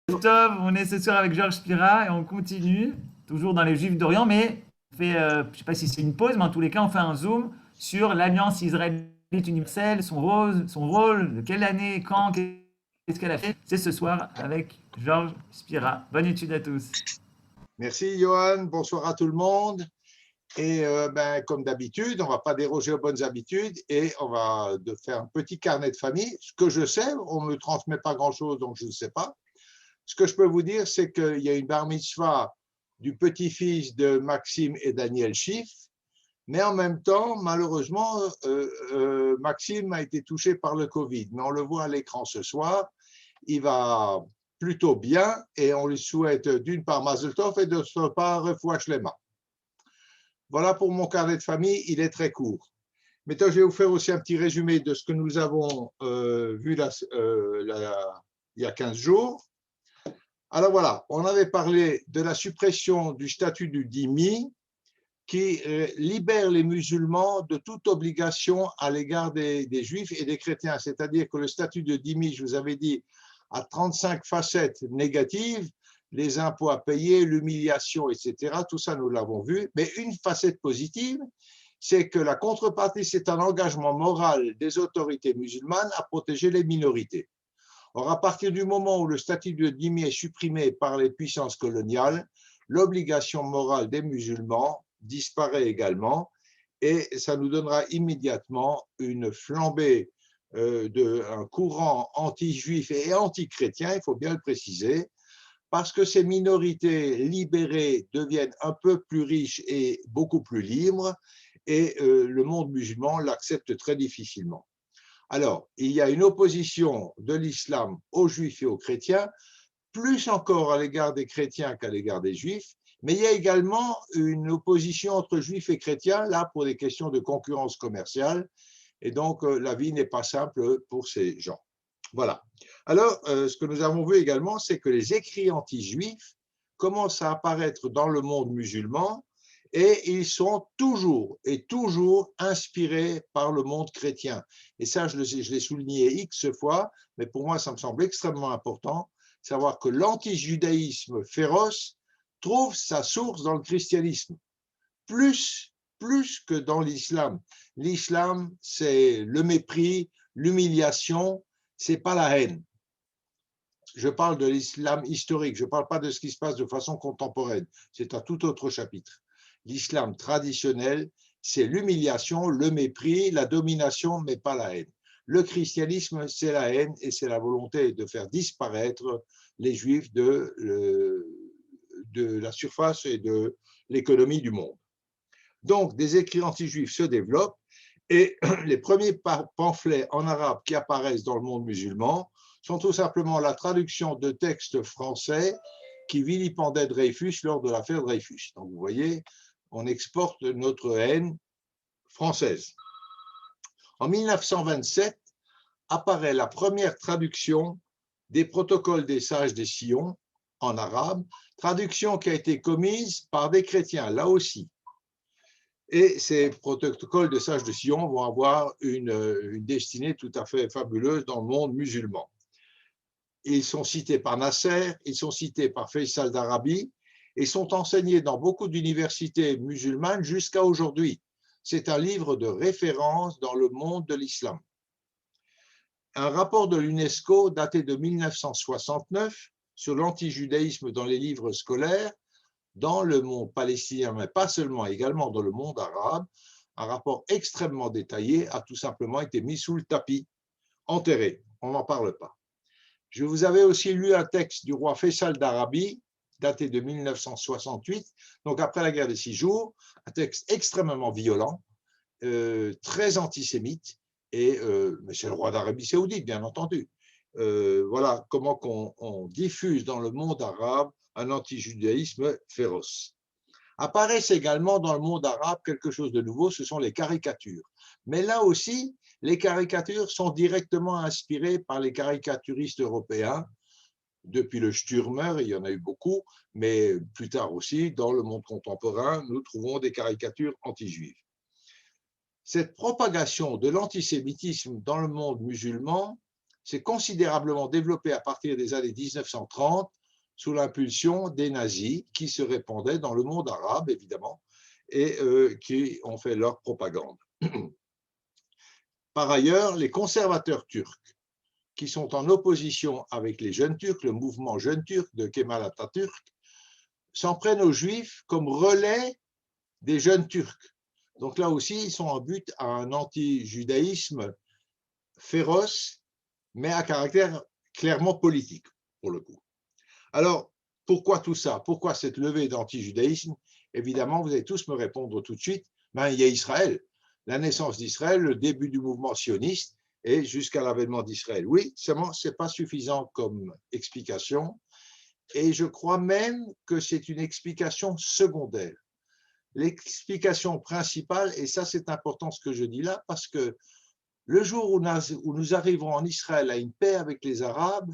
Christophe, on est ce soir avec Georges Spira et on continue, toujours dans les Juifs d'Orient, mais on fait, je ne sais pas si c'est une pause, mais en tous les cas, on fait un zoom sur l'Alliance israélite universelle, son rôle, de quelle année, quand, qu'est-ce qu'elle a fait. C'est ce soir avec Georges Spira. Bonne étude à tous. Merci Johan, bonsoir à tout le monde. Et comme d'habitude, on ne va pas déroger aux bonnes habitudes et on va faire un petit carnet de famille. Ce que je sais, on ne me transmet pas grand-chose, donc je ne sais pas. Ce que je peux vous dire, c'est qu'il y a une bar mitzvah du petit-fils de Maxime et Daniel Schiff, mais en même temps, malheureusement, Maxime a été touché par le Covid. Mais on le voit à l'écran ce soir, il va plutôt bien et on lui souhaite d'une part Mazel Tov et d'autre part Refoua Shlema. Voilà pour mon carnet de famille, il est très court. Maintenant, je vais vous faire aussi un petit résumé de ce que nous avons vu il y a 15 jours. Alors voilà, on avait parlé de la suppression du statut du dhimmi qui libère les musulmans de toute obligation à l'égard des juifs et des chrétiens. C'est-à-dire que le statut de dhimmi, je vous avais dit, a 35 facettes négatives, les impôts à payer, l'humiliation, etc. Tout ça, nous l'avons vu. Mais une facette positive, c'est que la contrepartie, c'est un engagement moral des autorités musulmanes à protéger les minorités. Or, à partir du moment où le statut de dhimmi est supprimé par les puissances coloniales, l'obligation morale des musulmans disparaît également et ça nous donnera immédiatement une flambée d'un courant anti-juif et anti-chrétien, il faut bien le préciser, parce que ces minorités libérées deviennent un peu plus riches et beaucoup plus libres et le monde musulman l'accepte très difficilement. Alors, il y a une opposition de l'islam aux juifs et aux chrétiens, plus encore à l'égard des chrétiens qu'à l'égard des juifs, mais il y a également une opposition entre juifs et chrétiens, là pour des questions de concurrence commerciale, et donc la vie n'est pas simple pour ces gens. Voilà. Alors, ce que nous avons vu également, c'est que les écrits anti-juifs commencent à apparaître dans le monde musulman, et ils sont toujours inspirés par le monde chrétien. Et ça, je l'ai souligné X fois, mais pour moi, ça me semble extrêmement important, savoir que l'antijudaïsme féroce trouve sa source dans le christianisme, plus que dans l'islam. L'islam, c'est le mépris, l'humiliation, c'est pas la haine. Je parle de l'islam historique, je ne parle pas de ce qui se passe de façon contemporaine, c'est un tout autre chapitre. L'islam traditionnel, c'est l'humiliation, le mépris, la domination, mais pas la haine. Le christianisme, c'est la haine et c'est la volonté de faire disparaître les juifs de la surface et de l'économie du monde. Donc, des écrits anti-juifs se développent et les premiers pamphlets en arabe qui apparaissent dans le monde musulman sont tout simplement la traduction de textes français qui vilipendaient Dreyfus lors de l'affaire Dreyfus. Donc, vous voyez, on exporte notre haine française. En 1927, apparaît la première traduction des protocoles des sages des Sion en arabe, traduction qui a été commise par des chrétiens, là aussi. Et ces protocoles des sages de Sion vont avoir une destinée tout à fait fabuleuse dans le monde musulman. Ils sont cités par Nasser, ils sont cités par Faisal d'Arabie et sont enseignés dans beaucoup d'universités musulmanes jusqu'à aujourd'hui. C'est un livre de référence dans le monde de l'islam. Un rapport de l'UNESCO daté de 1969 sur l'antijudaïsme dans les livres scolaires dans le monde palestinien, mais pas seulement, également dans le monde arabe, un rapport extrêmement détaillé a tout simplement été mis sous le tapis, enterré, on n'en parle pas. Je vous avais aussi lu un texte du roi Faisal d'Arabie, daté de 1968, donc après la guerre des 6 jours, un texte extrêmement violent, très antisémite, mais c'est le roi d'Arabie Saoudite, bien entendu. Voilà comment on diffuse dans le monde arabe un antijudaïsme féroce. Apparaissent également dans le monde arabe quelque chose de nouveau, ce sont les caricatures. Mais là aussi, les caricatures sont directement inspirées par les caricaturistes européens. Depuis le Stürmer, il y en a eu beaucoup, mais plus tard aussi, dans le monde contemporain, nous trouvons des caricatures anti-juives. Cette propagation de l'antisémitisme dans le monde musulman s'est considérablement développée à partir des années 1930 sous l'impulsion des nazis qui se répandaient dans le monde arabe, évidemment, et qui ont fait leur propagande. Par ailleurs, les conservateurs turcs, qui sont en opposition avec les jeunes Turcs, le mouvement jeune turc de Kemal Atatürk, s'en prennent aux Juifs comme relais des jeunes Turcs. Donc là aussi, ils sont en but à un anti-judaïsme féroce, mais à caractère clairement politique, pour le coup. Alors, pourquoi tout ça? Pourquoi cette levée d'anti-judaïsme? Évidemment, vous allez tous me répondre tout de suite, ben, il y a Israël, la naissance d'Israël, le début du mouvement sioniste, et jusqu'à l'avènement d'Israël. Oui, seulement, ce n'est pas suffisant comme explication, et je crois même que c'est une explication secondaire. L'explication principale, et ça c'est important ce que je dis là, parce que le jour où nous arriverons en Israël à une paix avec les Arabes,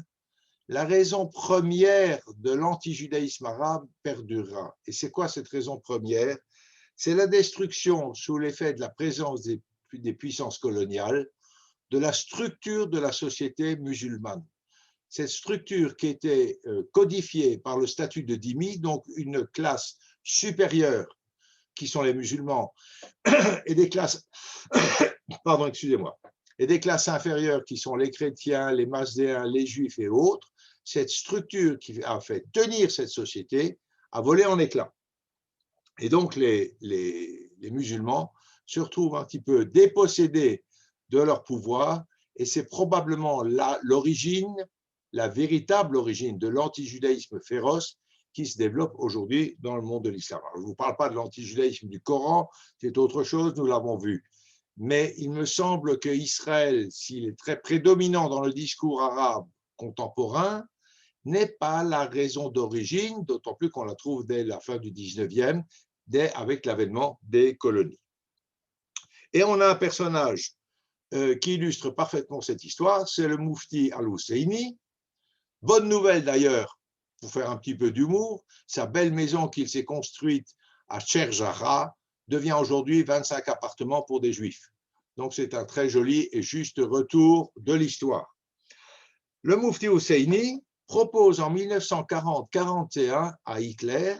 la raison première de l'antijudaïsme arabe perdurera. Et c'est quoi cette raison première? C'est la destruction, sous l'effet de la présence des puissances coloniales, de la structure de la société musulmane. Cette structure qui était codifiée par le statut de dhimmi, donc une classe supérieure, qui sont les musulmans, et des classes, pardon, excusez-moi, et des classes inférieures qui sont les chrétiens, les mazdéens, les juifs et autres, cette structure qui a fait tenir cette société a volé en éclats. Et donc les musulmans se retrouvent un petit peu dépossédés de leur pouvoir, et c'est probablement l'origine, la véritable origine de l'antijudaïsme féroce qui se développe aujourd'hui dans le monde de l'islam. Je ne vous parle pas de l'antijudaïsme du Coran, c'est autre chose, nous l'avons vu. Mais il me semble qu'Israël, s'il est très prédominant dans le discours arabe contemporain, n'est pas la raison d'origine, d'autant plus qu'on la trouve dès la fin du 19e, avec l'avènement des colonies. Et on a un personnage qui illustre parfaitement cette histoire, c'est le Moufti Al-Husseini. Bonne nouvelle d'ailleurs, pour faire un petit peu d'humour, sa belle maison qu'il s'est construite à Sherjara devient aujourd'hui 25 appartements pour des juifs. Donc c'est un très joli et juste retour de l'histoire. Le Moufti Husseini propose en 1940-41 à Hitler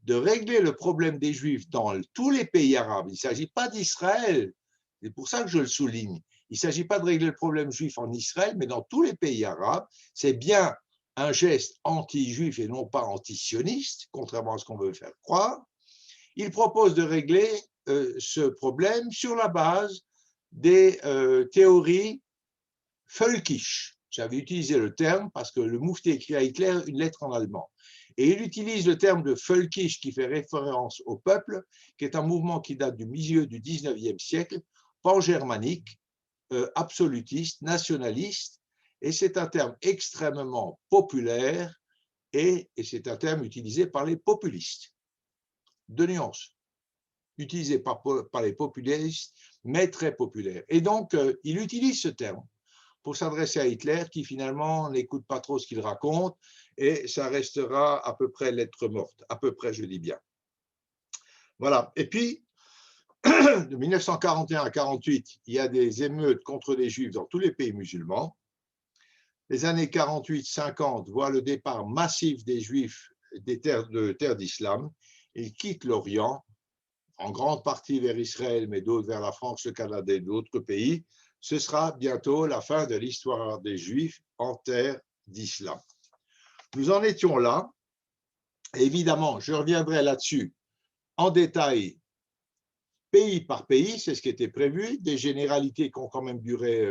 de régler le problème des juifs dans tous les pays arabes. Il ne s'agit pas d'Israël, c'est pour ça que je le souligne. Il ne s'agit pas de régler le problème juif en Israël, mais dans tous les pays arabes. C'est bien un geste anti-juif et non pas anti-sioniste, contrairement à ce qu'on veut faire croire. Il propose de régler ce problème sur la base des théories völkisch. J'avais utilisé le terme parce que le Moufti écrit à Hitler une lettre en allemand. Et il utilise le terme de völkisch qui fait référence au peuple, qui est un mouvement qui date du milieu du 19e siècle, pan-germanique, absolutiste, nationaliste, et c'est un terme extrêmement populaire et c'est un terme utilisé par les populistes. Deux nuances, utilisé par les populistes, mais très populaire. Et donc, il utilise ce terme pour s'adresser à Hitler, qui finalement n'écoute pas trop ce qu'il raconte, et ça restera à peu près lettre morte, à peu près, je dis bien. Voilà. Et puis, de 1941 à 1948, il y a des émeutes contre les Juifs dans tous les pays musulmans. Les années 48-50 voient le départ massif des Juifs de terres d'islam. Ils quittent l'Orient, en grande partie vers Israël, mais d'autres vers la France, le Canada et d'autres pays. Ce sera bientôt la fin de l'histoire des Juifs en terre d'islam. Nous en étions là. Évidemment, je reviendrai là-dessus en détail, pays par pays, c'est ce qui était prévu, des généralités qui ont quand même duré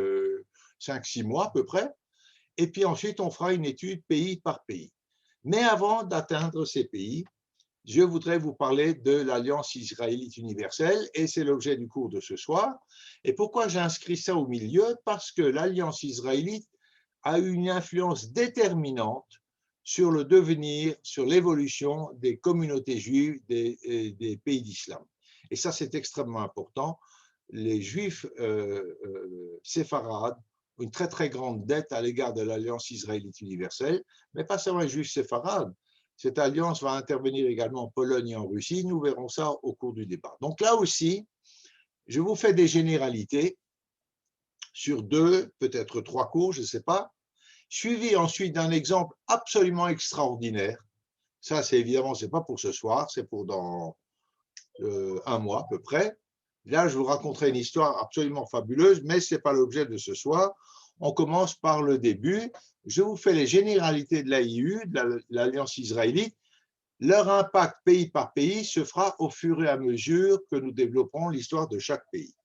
5-6 mois à peu près. Et puis ensuite, on fera une étude pays par pays. Mais avant d'atteindre ces pays, je voudrais vous parler de l'Alliance israélite universelle, et c'est l'objet du cours de ce soir. Et pourquoi j'ai inscrit ça au milieu? Parce que l'Alliance israélite a eu une influence déterminante sur le devenir, sur l'évolution des communautés juives des pays d'islam. Et ça, c'est extrêmement important. Les Juifs séfarades ont une très, très grande dette à l'égard de l'Alliance israélite universelle, mais pas seulement les Juifs séfarades. Cette alliance va intervenir également en Pologne et en Russie. Nous verrons ça au cours du débat. Donc là aussi, je vous fais des généralités sur 2, peut-être 3 cours, je ne sais pas. suivi ensuite d'un exemple absolument extraordinaire. Ça, c'est évidemment, c'est pas pour ce soir, c'est pour dans un mois à peu près. Là, je vous raconterai une histoire absolument fabuleuse, mais ce n'est pas l'objet de ce soir. On commence par le début. Je vous fais les généralités de l'AIU, de l'Alliance israélite. Leur impact pays par pays se fera au fur et à mesure que nous développerons l'histoire de chaque pays.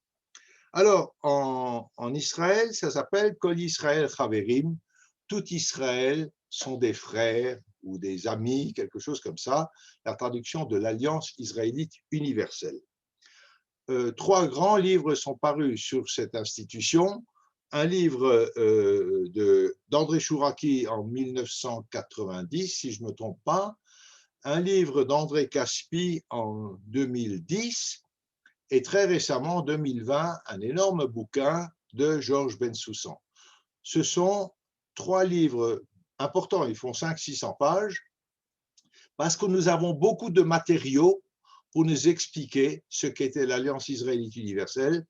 Alors, en Israël, ça s'appelle Kol Israël Chaverim. Tout Israël sont des frères ou des amis, quelque chose comme ça, la traduction de l'Alliance israélite universelle. 3 grands livres sont parus sur cette institution. Un livre d'André Chouraki en 1990, si je ne me trompe pas, un livre d'André Caspi en 2010, et très récemment, en 2020, un énorme bouquin de Georges Bensoussan. Ce sont 3 livres importants, ils font 500-600 pages, parce que nous avons beaucoup de matériaux pour nous expliquer ce qu'était l'Alliance israélite universelle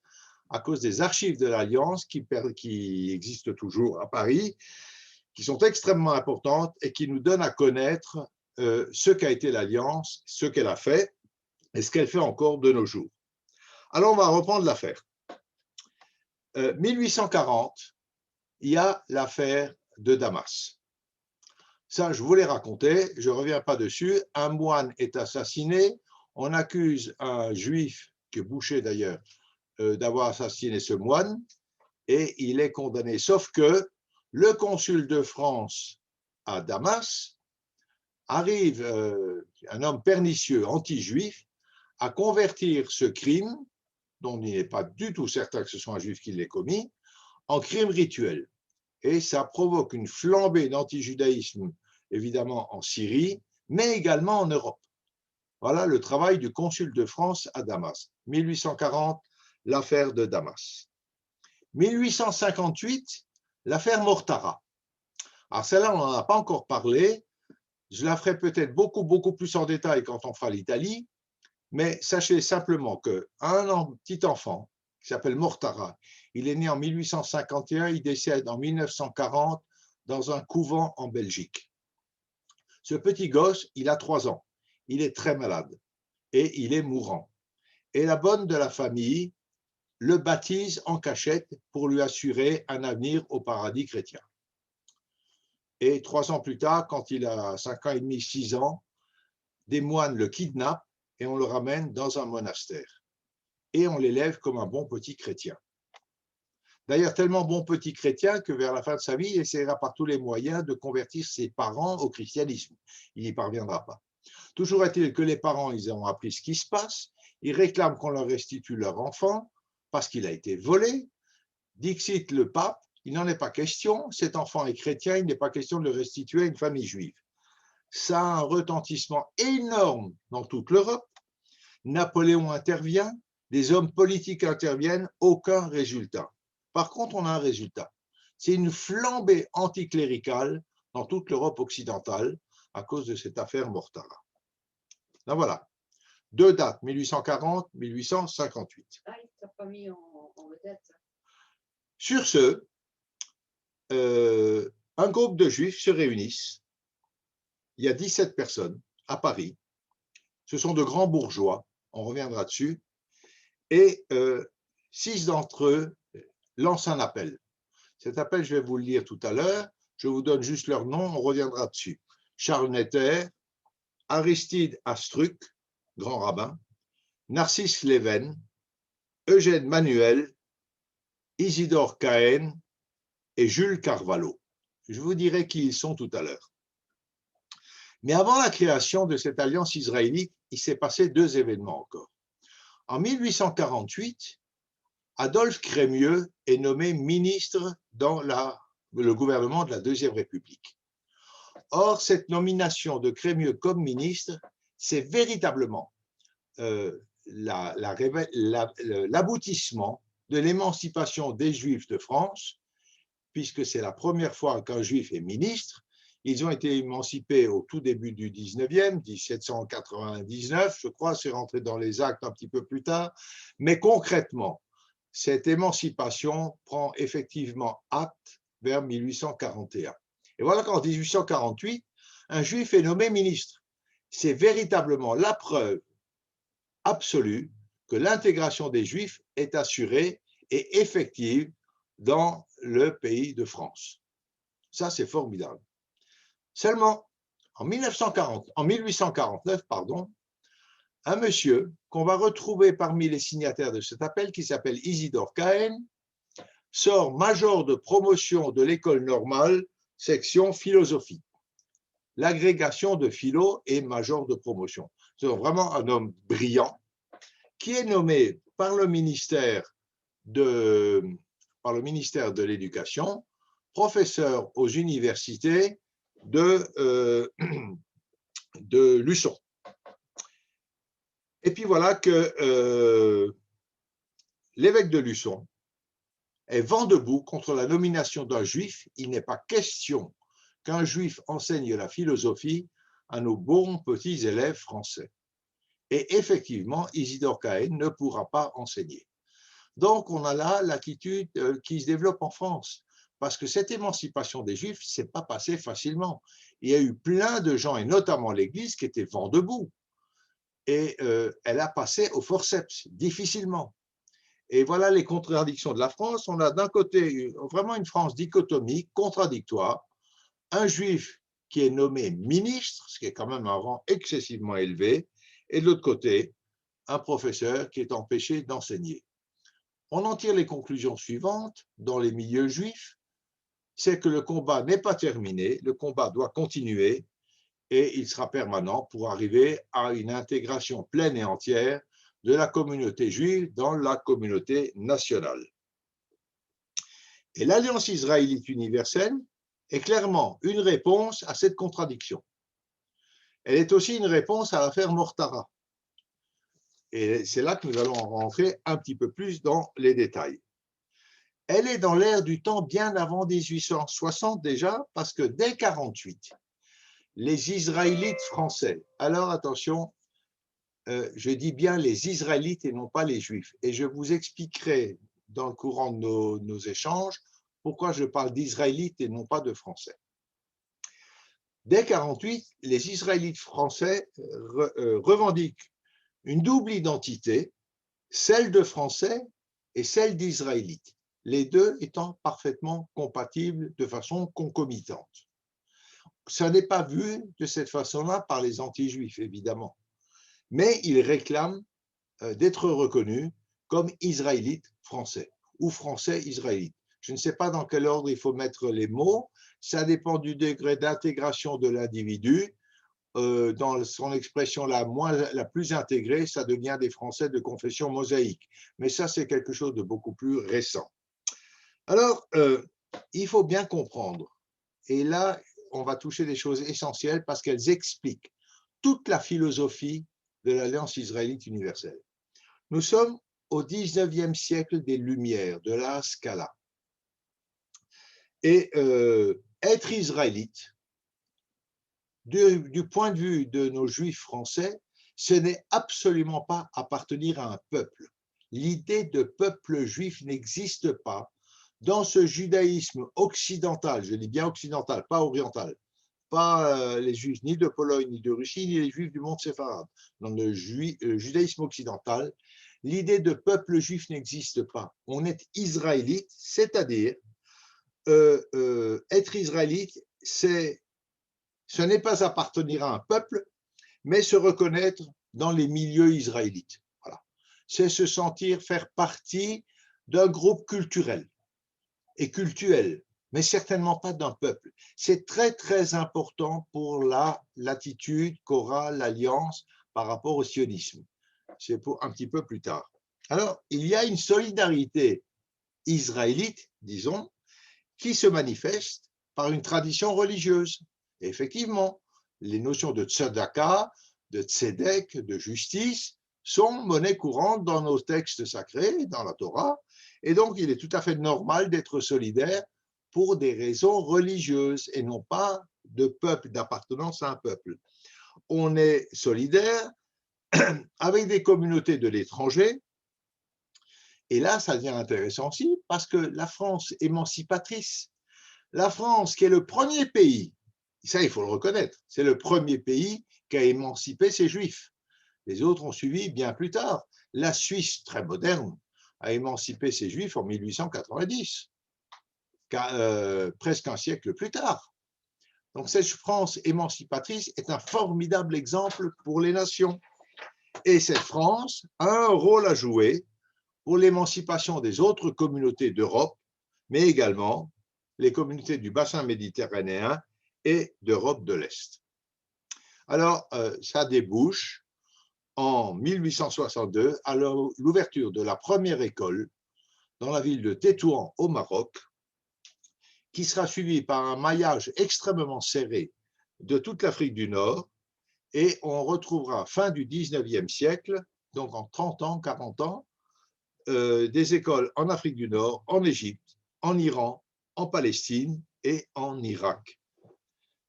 à cause des archives de l'Alliance qui existent toujours à Paris, qui sont extrêmement importantes et qui nous donnent à connaître ce qu'a été l'Alliance, ce qu'elle a fait et ce qu'elle fait encore de nos jours. Alors, on va reprendre l'affaire. 1840, il y a l'affaire de Damas. Ça, je vous l'ai raconté, je ne reviens pas dessus. Un moine est assassiné, on accuse un juif, qui est Boucher d'ailleurs, d'avoir assassiné ce moine, et il est condamné. Sauf que le consul de France à Damas arrive, un homme pernicieux, anti-juif, à convertir ce crime, dont il n'est pas du tout certain que ce soit un juif qui l'ait commis, en crime rituel. Et ça provoque une flambée d'antijudaïsme, évidemment en Syrie, mais également en Europe. Voilà le travail du consul de France à Damas. 1840, l'affaire de Damas. 1858, l'affaire Mortara. Alors celle-là, on n'en a pas encore parlé. Je la ferai peut-être beaucoup plus en détail quand on fera l'Italie. Mais sachez simplement qu'un petit enfant qui s'appelle Mortara, il est né en 1851, il décède en 1940 dans un couvent en Belgique. Ce petit gosse, il a 3 ans, il est très malade et il est mourant. Et la bonne de la famille le baptise en cachette pour lui assurer un avenir au paradis chrétien. Et 3 ans plus tard, quand il a 5 ans et demi, 6 ans, des moines le kidnappent et on le ramène dans un monastère. Et on l'élève comme un bon petit chrétien. D'ailleurs, tellement bon petit chrétien que vers la fin de sa vie, il essaiera par tous les moyens de convertir ses parents au christianisme. Il n'y parviendra pas. Toujours est-il que les parents, ils ont appris ce qui se passe, ils réclament qu'on leur restitue leur enfant parce qu'il a été volé. Dixit le pape, il n'en est pas question, cet enfant est chrétien, il n'est pas question de le restituer à une famille juive. Ça a un retentissement énorme dans toute l'Europe. Napoléon intervient, des hommes politiques interviennent, aucun résultat. Par contre, on a un résultat. C'est une flambée anticléricale dans toute l'Europe occidentale à cause de cette affaire Mortara. Donc voilà, 2 dates, 1840, 1858. Ah, il ne t'a pas mis en vedette. Sur ce, un groupe de juifs se réunissent. Il y a 17 personnes à Paris. Ce sont de grands bourgeois, on reviendra dessus. Et 6 d'entre eux lancent un appel. Cet appel, je vais vous le lire tout à l'heure. Je vous donne juste leur nom, on reviendra dessus. Charles Netter, Aristide Astruc, grand rabbin, Narcisse Leven, Eugène Manuel, Isidore Cahen et Jules Carvalho. Je vous dirai qui ils sont tout à l'heure. Mais avant la création de cette alliance israélite, il s'est passé 2 événements encore. En 1848, Adolphe Crémieux est nommé ministre dans le gouvernement de la Deuxième République. Or, cette nomination de Crémieux comme ministre, c'est véritablement l'aboutissement de l'émancipation des Juifs de France, puisque c'est la première fois qu'un Juif est ministre. Ils ont été émancipés au tout début du 19e, 1799, je crois, c'est rentré dans les actes un petit peu plus tard, mais concrètement, cette émancipation prend effectivement acte vers 1841. Et voilà qu'en 1848, un juif est nommé ministre. C'est véritablement la preuve absolue que l'intégration des juifs est assurée et effective dans le pays de France. Ça, c'est formidable. Seulement, en 1849, un monsieur qu'on va retrouver parmi les signataires de cet appel, qui s'appelle Isidore Cahen, sort major de promotion de l'école normale, section philosophie. L'agrégation de philo est major de promotion. C'est vraiment un homme brillant qui est nommé par le ministère de l'Éducation professeur aux universités de Luçon. Et puis voilà que l'évêque de Luçon est vent debout contre la nomination d'un juif. Il n'est pas question qu'un juif enseigne la philosophie à nos bons petits élèves français. Et effectivement, Isidore Cahen ne pourra pas enseigner. Donc, on a là l'attitude qui se développe en France, parce que cette émancipation des Juifs ne s'est pas passée facilement. Il y a eu plein de gens, et notamment l'Église, qui étaient vent debout. Et elle a passé au forceps, difficilement. Et voilà les contradictions de la France. On a d'un côté vraiment une France dichotomique, contradictoire, un Juif qui est nommé ministre, ce qui est quand même un rang excessivement élevé, et de l'autre côté, un professeur qui est empêché d'enseigner. On en tire les conclusions suivantes dans les milieux juifs, c'est que le combat n'est pas terminé, le combat doit continuer et il sera permanent pour arriver à une intégration pleine et entière de la communauté juive dans la communauté nationale. Et l'Alliance israélite universelle est clairement une réponse à cette contradiction. Elle est aussi une réponse à l'affaire Mortara. Et c'est là que nous allons rentrer un petit peu plus dans les détails. Elle est dans l'ère du temps bien avant 1860 déjà, parce que dès 1948, les Israélites français, alors attention, je dis bien les Israélites et non pas les Juifs, et je vous expliquerai dans le courant de nos échanges pourquoi je parle d'Israélites et non pas de Français. Dès 1948, les Israélites français revendiquent une double identité, celle de Français et celle d'Israélites, les deux étant parfaitement compatibles de façon concomitante. Ça n'est pas vu de cette façon-là par les anti-juifs, évidemment, mais ils réclament d'être reconnus comme Israélites français ou Français israélites. Je ne sais pas dans quel ordre il faut mettre les mots, ça dépend du degré d'intégration de l'individu. Dans son expression la plus intégrée, ça devient des Français de confession mosaïque. Mais ça, c'est quelque chose de beaucoup plus récent. Alors, il faut bien comprendre, et là, on va toucher des choses essentielles parce qu'elles expliquent toute la philosophie de l'Alliance israélite universelle. Nous sommes au 19e siècle des Lumières, de la Scala. Et être israélite, du point de vue de nos juifs français, ce n'est absolument pas appartenir à un peuple. L'idée de peuple juif n'existe pas dans ce judaïsme occidental, je dis bien occidental, pas oriental, pas les juifs ni de Pologne, ni de Russie, ni les juifs du monde séfarade. Dans le judaïsme occidental, l'idée de peuple juif n'existe pas. On est israélite, c'est-à-dire être israélite, ce n'est pas appartenir à un peuple, mais se reconnaître dans les milieux israélites. Voilà. C'est se sentir faire partie d'un groupe culturel et cultuel, mais certainement pas d'un peuple. C'est très, très important pour l'attitude qu'aura l'Alliance par rapport au sionisme. C'est pour un petit peu plus tard. Alors, il y a une solidarité israélite, disons, qui se manifeste par une tradition religieuse. Et effectivement, les notions de tzedaka, de tzedek, de justice, sont monnaie courante dans nos textes sacrés, dans la Torah, et donc il est tout à fait normal d'être solidaire pour des raisons religieuses et non pas de peuple, d'appartenance à un peuple. On est solidaire avec des communautés de l'étranger, et là ça devient intéressant aussi parce que la France émancipatrice La France, qui est le premier pays, ça il faut le reconnaître, c'est le premier pays qui a émancipé ses Juifs. Les autres ont suivi bien plus tard. La Suisse, très moderne, a émancipé ses Juifs en 1890, presque un siècle plus tard. Donc cette France émancipatrice est un formidable exemple pour les nations. Et cette France a un rôle à jouer pour l'émancipation des autres communautés d'Europe, mais également les communautés du bassin méditerranéen et d'Europe de l'Est. Alors, ça débouche en 1862 à l'ouverture de la première école dans la ville de Tétouan au Maroc, qui sera suivie par un maillage extrêmement serré de toute l'Afrique du Nord, et on retrouvera fin du 19e siècle, donc en 30 ans, 40 ans, des écoles en Afrique du Nord, en Égypte, en Iran, en Palestine et en Irak.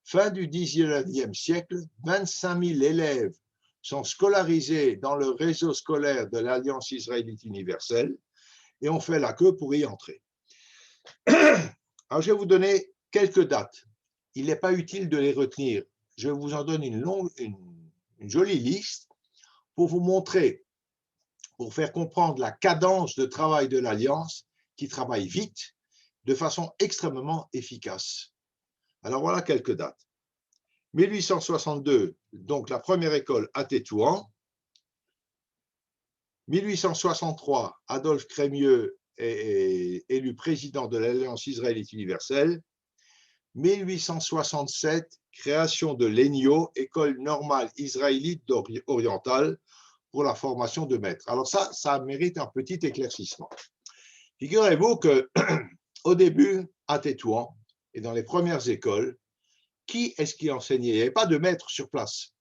Fin du 19e siècle, 25 000 élèves sont scolarisés dans le réseau scolaire de l'Alliance israélite universelle et on fait la queue pour y entrer. Alors, je vais vous donner quelques dates. Il n'est pas utile de les retenir. Je vous en donne une jolie liste pour vous montrer, pour faire comprendre la cadence de travail de l'Alliance qui travaille vite, de façon extrêmement efficace. Alors, voilà quelques dates. 1862, donc la première école à Tétouan. 1863, Adolphe Crémieux est élu président de l'Alliance israélite universelle. 1867, création de l'ENIO, École normale israélite orientale, pour la formation de maîtres. Alors ça mérite un petit éclaircissement. Figurez-vous qu'au début, à Tétouan, et dans les premières écoles, qui est-ce qui enseignait? Il n'y avait pas de maître sur place.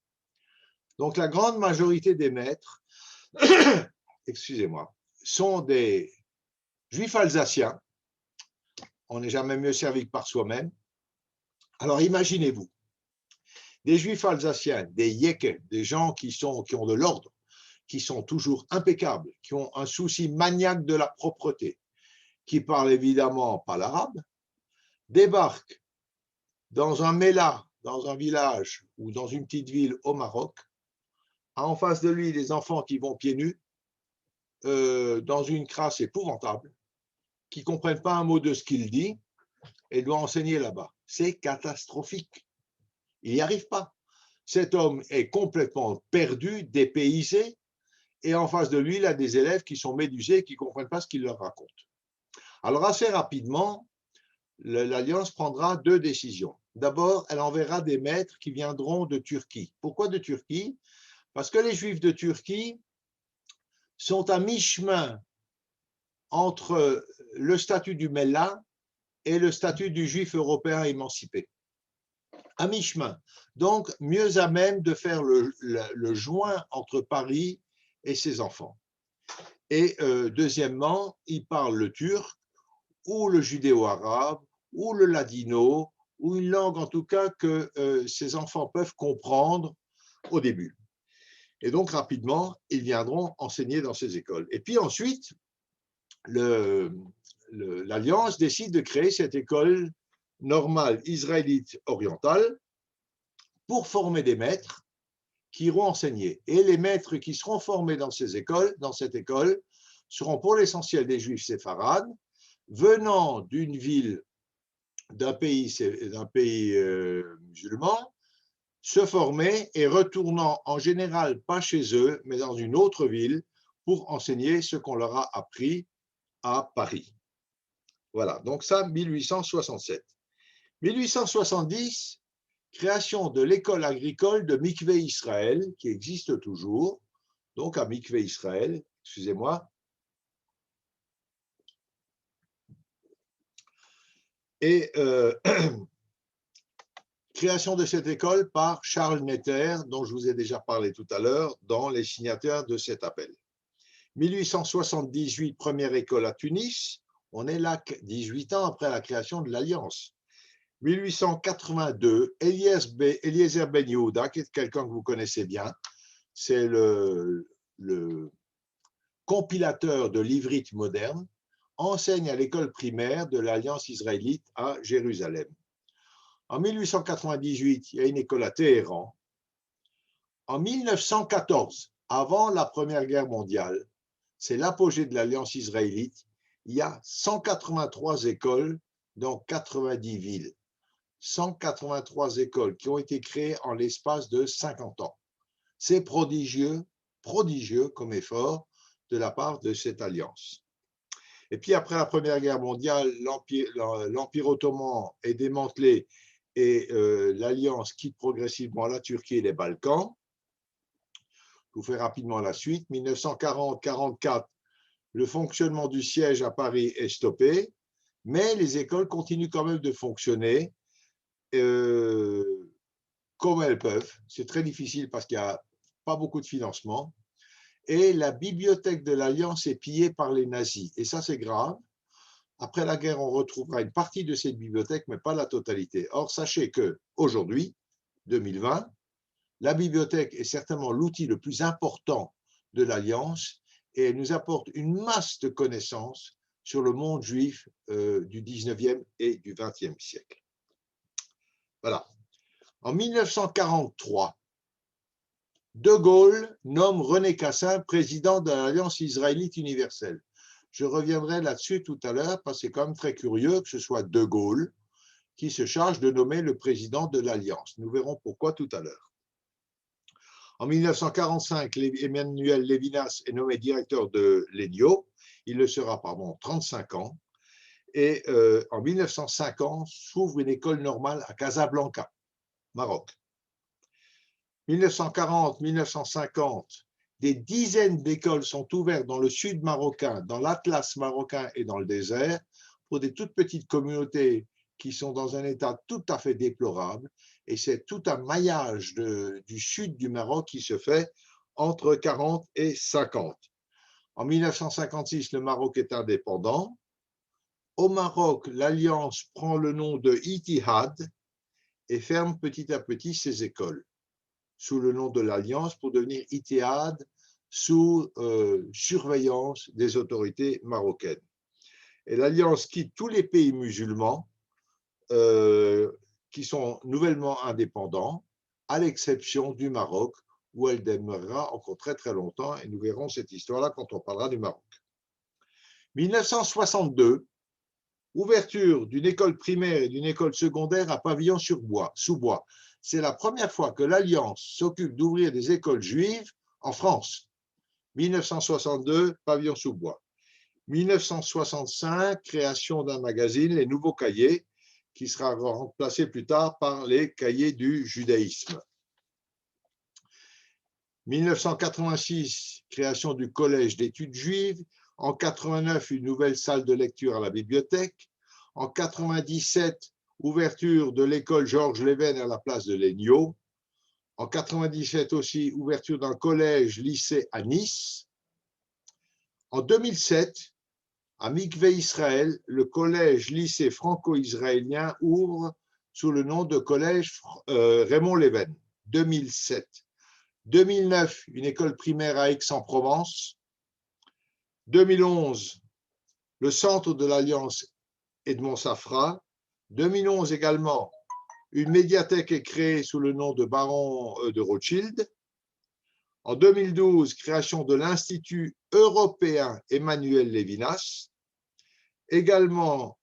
Donc la grande majorité des maîtres, excusez-moi, sont des juifs alsaciens. On n'est jamais mieux servi que par soi-même. Alors imaginez-vous, des juifs alsaciens, des yékes, des gens qui ont de l'ordre, qui sont toujours impeccables, qui ont un souci maniaque de la propreté, qui parlent évidemment pas l'arabe, débarquent dans un méla, dans un village ou dans une petite ville au Maroc, en face de lui des enfants qui vont pieds nus, dans une crasse épouvantable, qui ne comprennent pas un mot de ce qu'il dit et doit enseigner là-bas. C'est catastrophique. Il n'y arrive pas. Cet homme est complètement perdu, dépaysé, et en face de lui, il a des élèves qui sont médusés, qui ne comprennent pas ce qu'il leur raconte. Alors assez rapidement, l'Alliance prendra deux décisions. D'abord, elle enverra des maîtres qui viendront de Turquie. Pourquoi de Turquie? Parce que les Juifs de Turquie sont à mi-chemin entre le statut du Mellah et le statut du Juif européen émancipé. À mi-chemin. Donc, mieux à même de faire le joint entre Paris et ses enfants. Et deuxièmement, ils parlent le turc ou le judéo-arabe ou le ladino ou une langue en tout cas que ces enfants peuvent comprendre au début. Et donc rapidement, ils viendront enseigner dans ces écoles. Et puis ensuite, l'Alliance décide de créer cette école normale israélite orientale pour former des maîtres qui iront enseigner. Et les maîtres qui seront formés dans cette école, seront pour l'essentiel des juifs séfarades, venant d'une ville, d'un pays musulman, se former et retournant en général pas chez eux, mais dans une autre ville pour enseigner ce qu'on leur a appris à Paris. Voilà, donc ça, 1867. 1870, création de l'école agricole de Mikvé Israël, qui existe toujours, donc à Mikvé Israël, excusez-moi. Et création de cette école par Charles Netter, dont je vous ai déjà parlé tout à l'heure, dans les signataires de cet appel. 1878, première école à Tunis, on est là 18 ans après la création de l'Alliance. 1882, Eliezer Ben Yehuda, qui est quelqu'un que vous connaissez bien, c'est le compilateur de l'ivrite moderne. enseigne à l'école primaire de l'Alliance israélite à Jérusalem. En 1898, il y a une école à Téhéran. En 1914, avant la Première Guerre mondiale, c'est l'apogée de l'Alliance israélite. Il y a 183 écoles dans 90 villes. 183 écoles qui ont été créées en l'espace de 50 ans. C'est prodigieux, prodigieux comme effort de la part de cette alliance. Et puis après la Première Guerre mondiale, l'Empire ottoman est démantelé et l'alliance quitte progressivement la Turquie et les Balkans. Je vous fais rapidement la suite. 1940-44, le fonctionnement du siège à Paris est stoppé, mais les écoles continuent quand même de fonctionner comme elles peuvent. C'est très difficile parce qu'il n'y a pas beaucoup de financement. Et la bibliothèque de l'Alliance est pillée par les nazis. Et ça, c'est grave. Après la guerre, on retrouvera une partie de cette bibliothèque, mais pas la totalité. Or, sachez qu'aujourd'hui, 2020, la bibliothèque est certainement l'outil le plus important de l'Alliance et elle nous apporte une masse de connaissances sur le monde juif du 19e et du 20e siècle. Voilà. En 1943, De Gaulle nomme René Cassin président de l'Alliance israélite universelle. Je reviendrai là-dessus tout à l'heure parce que c'est quand même très curieux que ce soit De Gaulle qui se charge de nommer le président de l'Alliance. Nous verrons pourquoi tout à l'heure. En 1945, Emmanuel Levinas est nommé directeur de l'ENIO. Il le sera pendant 35 ans. Et en 1950, s'ouvre une école normale à Casablanca, Maroc. 1940-1950, des dizaines d'écoles sont ouvertes dans le sud marocain, dans l'Atlas marocain et dans le désert, pour des toutes petites communautés qui sont dans un état tout à fait déplorable. Et c'est tout un maillage du sud du Maroc qui se fait entre 40 et 50. En 1956, le Maroc est indépendant. Au Maroc, l'Alliance prend le nom de Ittihad et ferme petit à petit ses écoles sous le nom de l'Alliance pour devenir Ittihad sous surveillance des autorités marocaines. Et l'Alliance quitte tous les pays musulmans qui sont nouvellement indépendants, à l'exception du Maroc, où elle demeurera encore très très longtemps, et nous verrons cette histoire-là quand on parlera du Maroc. 1962, ouverture d'une école primaire et d'une école secondaire à Pavillon-sous-Bois. C'est la première fois que l'Alliance s'occupe d'ouvrir des écoles juives en France. 1962, Pavillon-sous-Bois. 1965, création d'un magazine, Les Nouveaux Cahiers, qui sera remplacé plus tard par les Cahiers du judaïsme. 1986, création du Collège d'études juives. En 89, une nouvelle salle de lecture à la bibliothèque. En 97, ouverture de l'école Georges Leven à la place de l'ENIO. En 97 aussi, ouverture d'un collège-lycée à Nice. En 2007, à Mikvé Israël, le collège-lycée franco-israélien ouvre sous le nom de collège Raymond Leven. 2007. 2009, une école primaire à Aix-en-Provence. 2011, le centre de l'Alliance Edmond Safra. 2011 également, une médiathèque est créée sous le nom de Baron de Rothschild. En 2012, création de l'Institut européen Emmanuel Levinas. Également,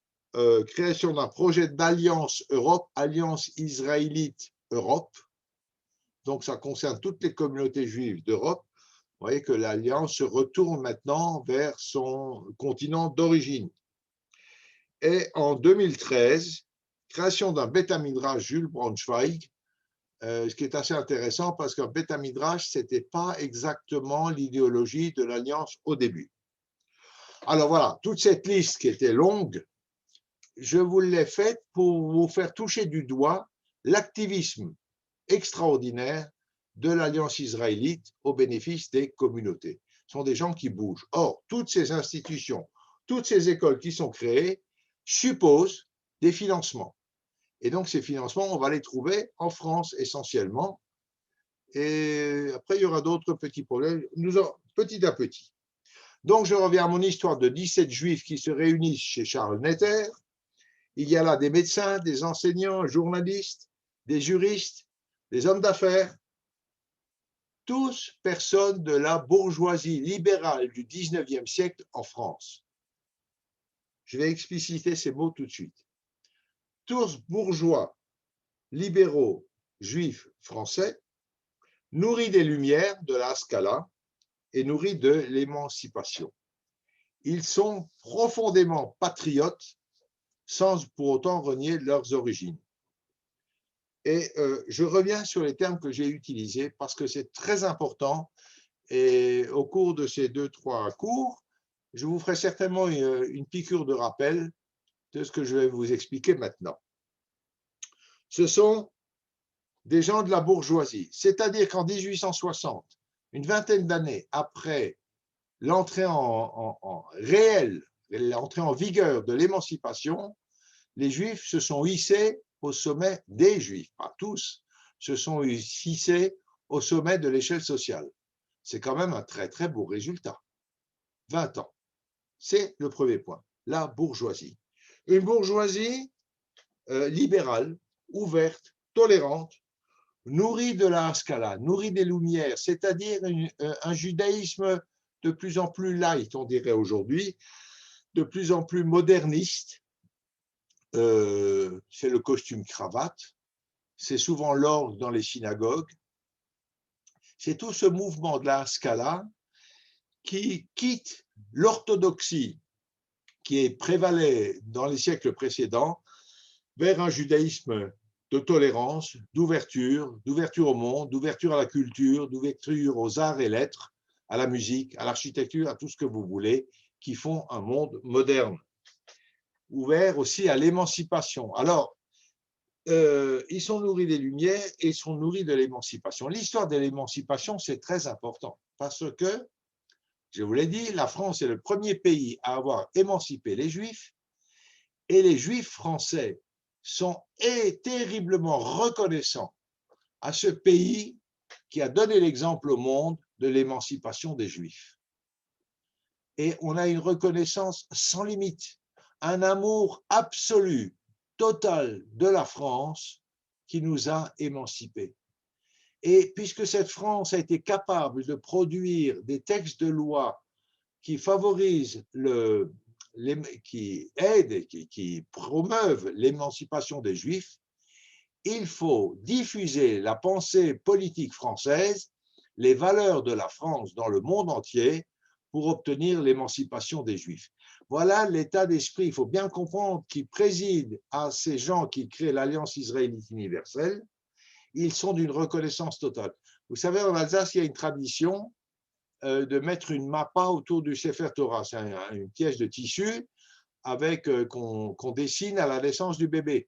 création d'un projet d'Alliance Europe, Alliance israélite Europe. Donc, ça concerne toutes les communautés juives d'Europe. Vous voyez que l'Alliance se retourne maintenant vers son continent d'origine. Et en 2013, création d'un Beth Midrash Jules Braunschweig, ce qui est assez intéressant parce qu'un Beth Midrash, ce n'était pas exactement l'idéologie de l'Alliance au début. Alors voilà, toute cette liste qui était longue, je vous l'ai faite pour vous faire toucher du doigt l'activisme extraordinaire de l'Alliance israélite au bénéfice des communautés. Ce sont des gens qui bougent. Or, toutes ces institutions, toutes ces écoles qui sont créées supposent des financements. Et donc, ces financements, on va les trouver en France essentiellement. Et après, il y aura d'autres petits problèmes, petit à petit. Donc, je reviens à mon histoire de 17 juifs qui se réunissent chez Charles Netter. Il y a là des médecins, des enseignants, journalistes, des juristes, des hommes d'affaires, tous personnes de la bourgeoisie libérale du 19e siècle en France. Je vais expliciter ces mots tout de suite. Tous bourgeois, libéraux, juifs, français, nourris des Lumières, de la Scala et nourris de l'émancipation. Ils sont profondément patriotes sans pour autant renier leurs origines. Et je reviens sur les termes que j'ai utilisés parce que c'est très important et au cours de ces 2-3 cours, je vous ferai certainement une piqûre de rappel de ce que je vais vous expliquer maintenant. Ce sont des gens de la bourgeoisie, c'est-à-dire qu'en 1860, une vingtaine d'années après l'entrée l'entrée en vigueur de l'émancipation, les Juifs se sont hissés au sommet des Juifs, pas tous, se sont hissés au sommet de l'échelle sociale. C'est quand même un très très beau résultat. 20 ans. C'est le premier point, la bourgeoisie. Une bourgeoisie libérale, ouverte, tolérante, nourrie de la Scala, nourrie des Lumières, c'est-à-dire un judaïsme de plus en plus light, on dirait aujourd'hui, de plus en plus moderniste. C'est le costume cravate, c'est souvent l'orgue dans les synagogues. C'est tout ce mouvement de la Scala qui quitte l'orthodoxie qui prévalait dans les siècles précédents vers un judaïsme de tolérance, d'ouverture au monde, d'ouverture à la culture, d'ouverture aux arts et lettres, à la musique, à l'architecture, à tout ce que vous voulez, qui font un monde moderne, ouvert aussi à l'émancipation. Alors, ils sont nourris des Lumières et ils sont nourris de l'émancipation. L'histoire de l'émancipation, c'est très important parce que, je vous l'ai dit, la France est le premier pays à avoir émancipé les Juifs et les Juifs français sont terriblement reconnaissants à ce pays qui a donné l'exemple au monde de l'émancipation des Juifs. Et on a une reconnaissance sans limite, un amour absolu, total de la France qui nous a émancipés. Et puisque cette France a été capable de produire des textes de loi qui favorisent qui aident et qui promeuvent l'émancipation des Juifs, il faut diffuser la pensée politique française, les valeurs de la France dans le monde entier pour obtenir l'émancipation des Juifs. Voilà l'état d'esprit, il faut bien comprendre, qui préside à ces gens qui créent l'Alliance israélite universelle. Ils sont d'une reconnaissance totale. Vous savez, en Alsace, il y a une tradition de mettre une mappa autour du Sefer Torah. C'est une pièce de tissu avec qu'on dessine à la naissance du bébé,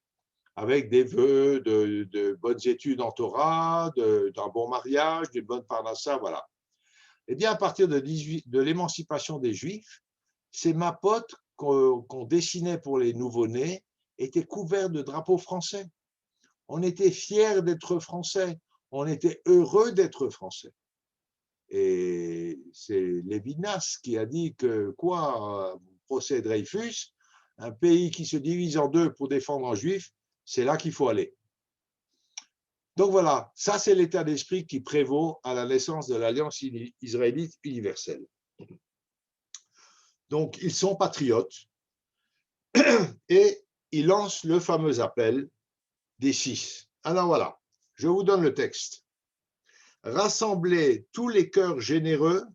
avec des vœux de bonnes études en Torah, d'un bon mariage, d'une bonne parnassa, voilà. Eh bien, à partir de l'émancipation des Juifs, ces mappotes qu'on dessinait pour les nouveau-nés étaient couverts de drapeaux français. On était fiers d'être français, on était heureux d'être français. Et c'est Lévinas qui a dit que quoi, procès Dreyfus, un pays qui se divise en deux pour défendre un juif, c'est là qu'il faut aller. Donc voilà, ça c'est l'état d'esprit qui prévaut à la naissance de l'Alliance israélite universelle. Donc ils sont patriotes et ils lancent le fameux appel des 6. Alors voilà, je vous donne le texte. Rassemblez tous les cœurs généreux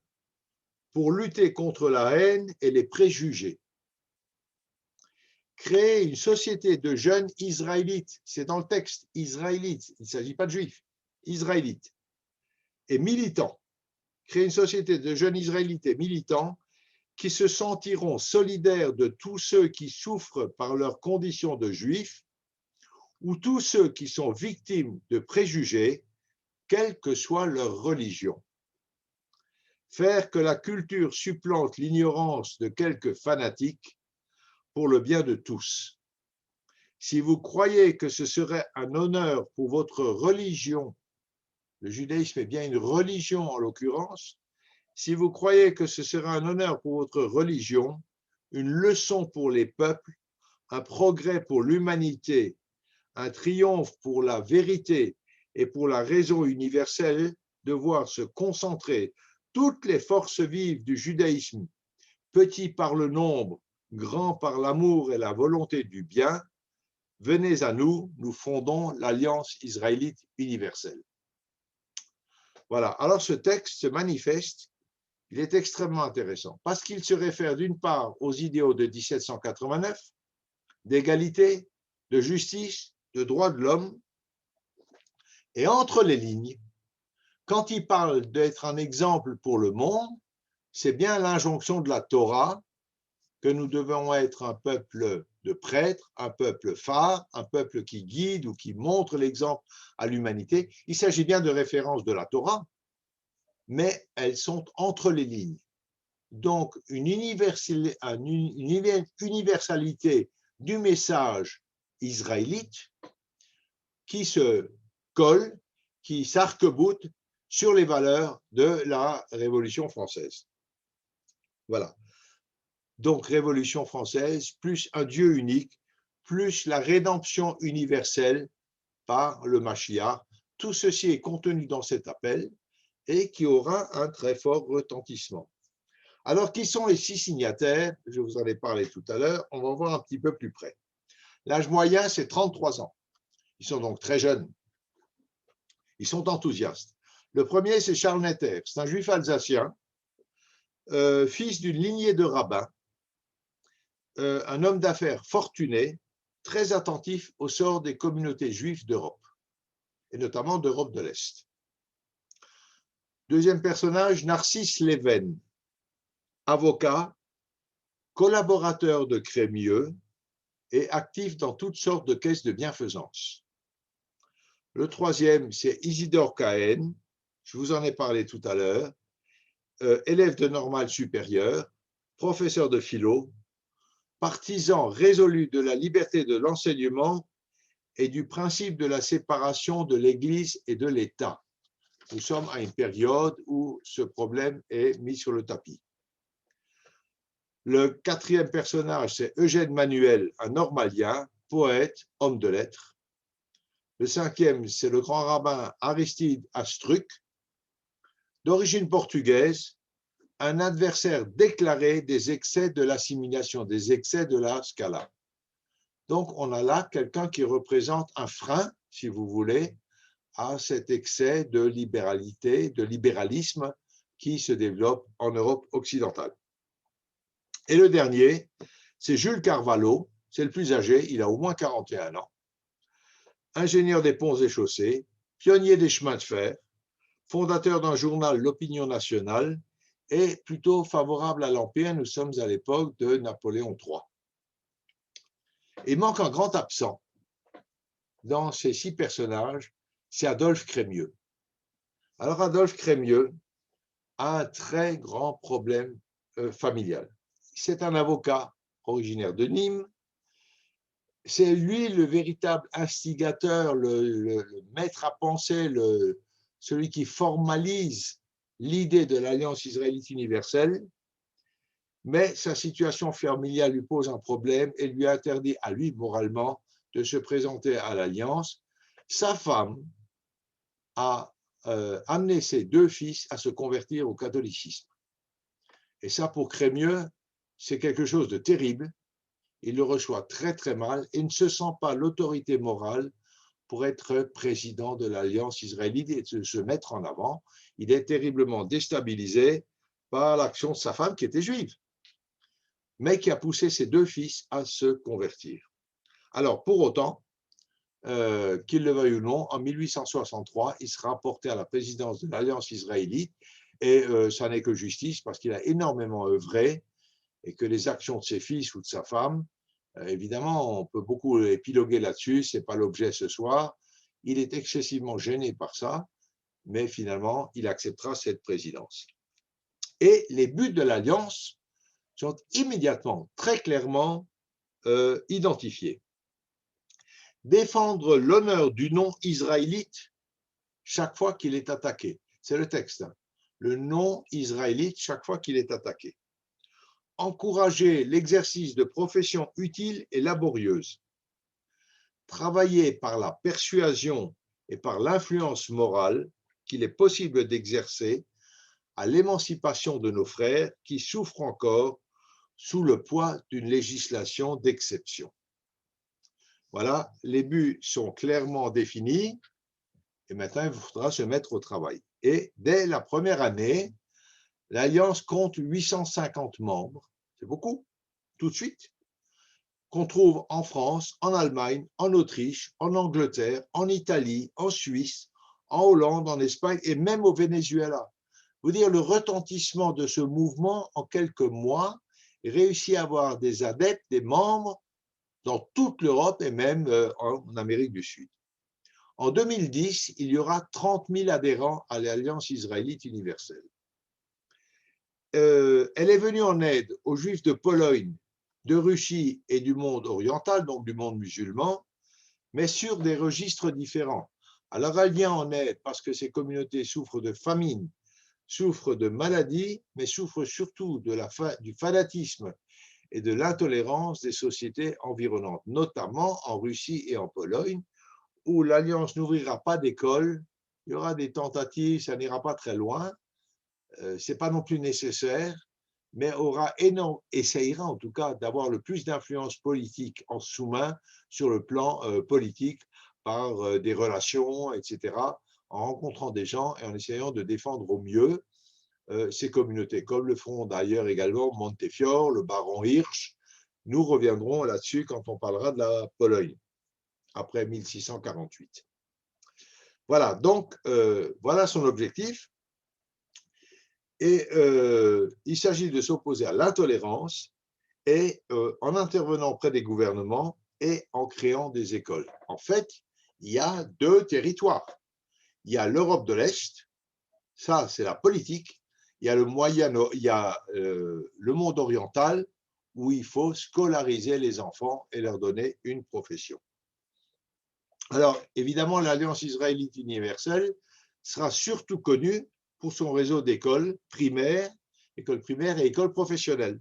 pour lutter contre la haine et les préjugés. Créer une société de jeunes israélites, c'est dans le texte, israélites, il ne s'agit pas de juifs, israélites, et militants. Créer une société de jeunes israélites et militants qui se sentiront solidaires de tous ceux qui souffrent par leur condition de juifs ou tous ceux qui sont victimes de préjugés, quelle que soit leur religion. Faire que la culture supplante l'ignorance de quelques fanatiques pour le bien de tous. Si vous croyez que ce serait un honneur pour votre religion, le judaïsme est bien une religion en l'occurrence, si vous croyez que ce sera un honneur pour votre religion, une leçon pour les peuples, un progrès pour l'humanité, un triomphe pour la vérité et pour la raison universelle, de voir se concentrer toutes les forces vives du judaïsme, petits par le nombre, grands par l'amour et la volonté du bien, venez à nous, nous fondons l'Alliance israélite universelle. Voilà, alors ce texte, ce manifeste, il est extrêmement intéressant parce qu'il se réfère d'une part aux idéaux de 1789, d'égalité, de justice, de droits de l'homme, et entre les lignes, quand il parle d'être un exemple pour le monde, c'est bien l'injonction de la Torah que nous devons être un peuple de prêtres, un peuple phare, un peuple qui guide ou qui montre l'exemple à l'humanité. Il s'agit bien de références de la Torah, mais elles sont entre les lignes. Donc, une universalité du message israélite qui se colle, qui s'arc-boute sur les valeurs de la Révolution française. Voilà. Donc, Révolution française, plus un Dieu unique, plus la rédemption universelle par le Mashiach. Tout ceci est contenu dans cet appel et qui aura un très fort retentissement. Alors, qui sont les 6 signataires? Je vous en ai parlé tout à l'heure, on va voir un petit peu plus près. L'âge moyen, c'est 33 ans. Ils sont donc très jeunes. Ils sont enthousiastes. Le premier, c'est Charles Netter. C'est un juif alsacien, fils d'une lignée de rabbins, un homme d'affaires fortuné, très attentif au sort des communautés juives d'Europe, et notamment d'Europe de l'Est. Deuxième personnage, Narcisse Leven, avocat, collaborateur de Crémieux et actif dans toutes sortes de caisses de bienfaisance. Le troisième, c'est Isidore Cahen, je vous en ai parlé tout à l'heure, élève de normale supérieure, professeur de philo, partisan résolu de la liberté de l'enseignement et du principe de la séparation de l'Église et de l'État. Nous sommes à une période où ce problème est mis sur le tapis. Le quatrième personnage, c'est Eugène Manuel, un normalien, poète, homme de lettres. Le cinquième, c'est le grand rabbin Aristide Astruc, d'origine portugaise, un adversaire déclaré des excès de l'assimilation, des excès de la Scala. Donc, on a là quelqu'un qui représente un frein, si vous voulez, à cet excès de libéralité, de libéralisme qui se développe en Europe occidentale. Et le dernier, c'est Jules Carvalho, c'est le plus âgé, il a au moins 41 ans, ingénieur des ponts et chaussées, pionnier des chemins de fer, fondateur d'un journal, L'Opinion nationale, et plutôt favorable à l'Empire. Nous sommes à l'époque de Napoléon III. Il manque un grand absent dans ces 6 personnages, c'est Adolphe Crémieux. Alors Adolphe Crémieux a un très grand problème familial. C'est un avocat originaire de Nîmes. C'est lui le véritable instigateur, le maître à penser, celui qui formalise l'idée de l'Alliance israélite universelle, mais sa situation familiale lui pose un problème et lui interdit à lui, moralement, de se présenter à l'Alliance. Sa femme a amené ses 2 fils à se convertir au catholicisme. Et ça, pour Crémieux, c'est quelque chose de terrible. Il le reçoit très très mal et ne se sent pas l'autorité morale pour être président de l'Alliance israélite et de se mettre en avant. Il est terriblement déstabilisé par l'action de sa femme qui était juive, mais qui a poussé ses 2 fils à se convertir. Alors, pour autant, qu'il le veuille ou non, en 1863, il sera porté à la présidence de l'Alliance israélite et ça n'est que justice parce qu'il a énormément œuvré et que les actions de ses fils ou de sa femme, évidemment, on peut beaucoup épiloguer là-dessus, ce n'est pas l'objet ce soir. Il est excessivement gêné par ça, mais finalement, il acceptera cette présidence. Et les buts de l'Alliance sont immédiatement, très clairement identifiés. Défendre l'honneur du nom israélite chaque fois qu'il est attaqué. C'est le texte. le non-israélite chaque fois qu'il est attaqué. Encourager l'exercice de professions utiles et laborieuses. Travailler par la persuasion et par l'influence morale qu'il est possible d'exercer à l'émancipation de nos frères qui souffrent encore sous le poids d'une législation d'exception. Voilà, les buts sont clairement définis et maintenant il faudra se mettre au travail. Et dès la première année, l'Alliance compte 850 membres, c'est beaucoup, tout de suite, qu'on trouve en France, en Allemagne, en Autriche, en Angleterre, en Italie, en Suisse, en Hollande, en Espagne et même au Venezuela. Vous dire, le retentissement de ce mouvement en quelques mois réussit à avoir des adeptes, des membres dans toute l'Europe et même en Amérique du Sud. En 2010, il y aura 30 000 adhérents à l'Alliance israélite universelle. Elle est venue en aide aux Juifs de Pologne, de Russie et du monde oriental, donc du monde musulman, mais sur des registres différents. Alors elle vient en aide parce que ces communautés souffrent de famine, souffrent de maladies, mais souffrent surtout du fanatisme et de l'intolérance des sociétés environnantes, notamment en Russie et en Pologne, où l'Alliance n'ouvrira pas d'école, il y aura des tentatives, ça n'ira pas très loin, ce n'est pas non plus nécessaire, mais essayera en tout cas d'avoir le plus d'influence politique en sous-main sur le plan politique par des relations, etc., en rencontrant des gens et en essayant de défendre au mieux ces communautés, comme le feront d'ailleurs également Montefiore, le baron Hirsch. Nous reviendrons là-dessus quand on parlera de la Pologne, après 1648. Voilà, donc voilà son objectif. Et il s'agit de s'opposer à l'intolérance et en intervenant auprès des gouvernements et en créant des écoles. En fait, il y a deux territoires. Il y a l'Europe de l'Est, ça c'est la politique. Il y a le monde oriental où il faut scolariser les enfants et leur donner une profession. Alors, évidemment, l'Alliance israélite universelle sera surtout connue pour son réseau d'écoles primaires et écoles professionnelles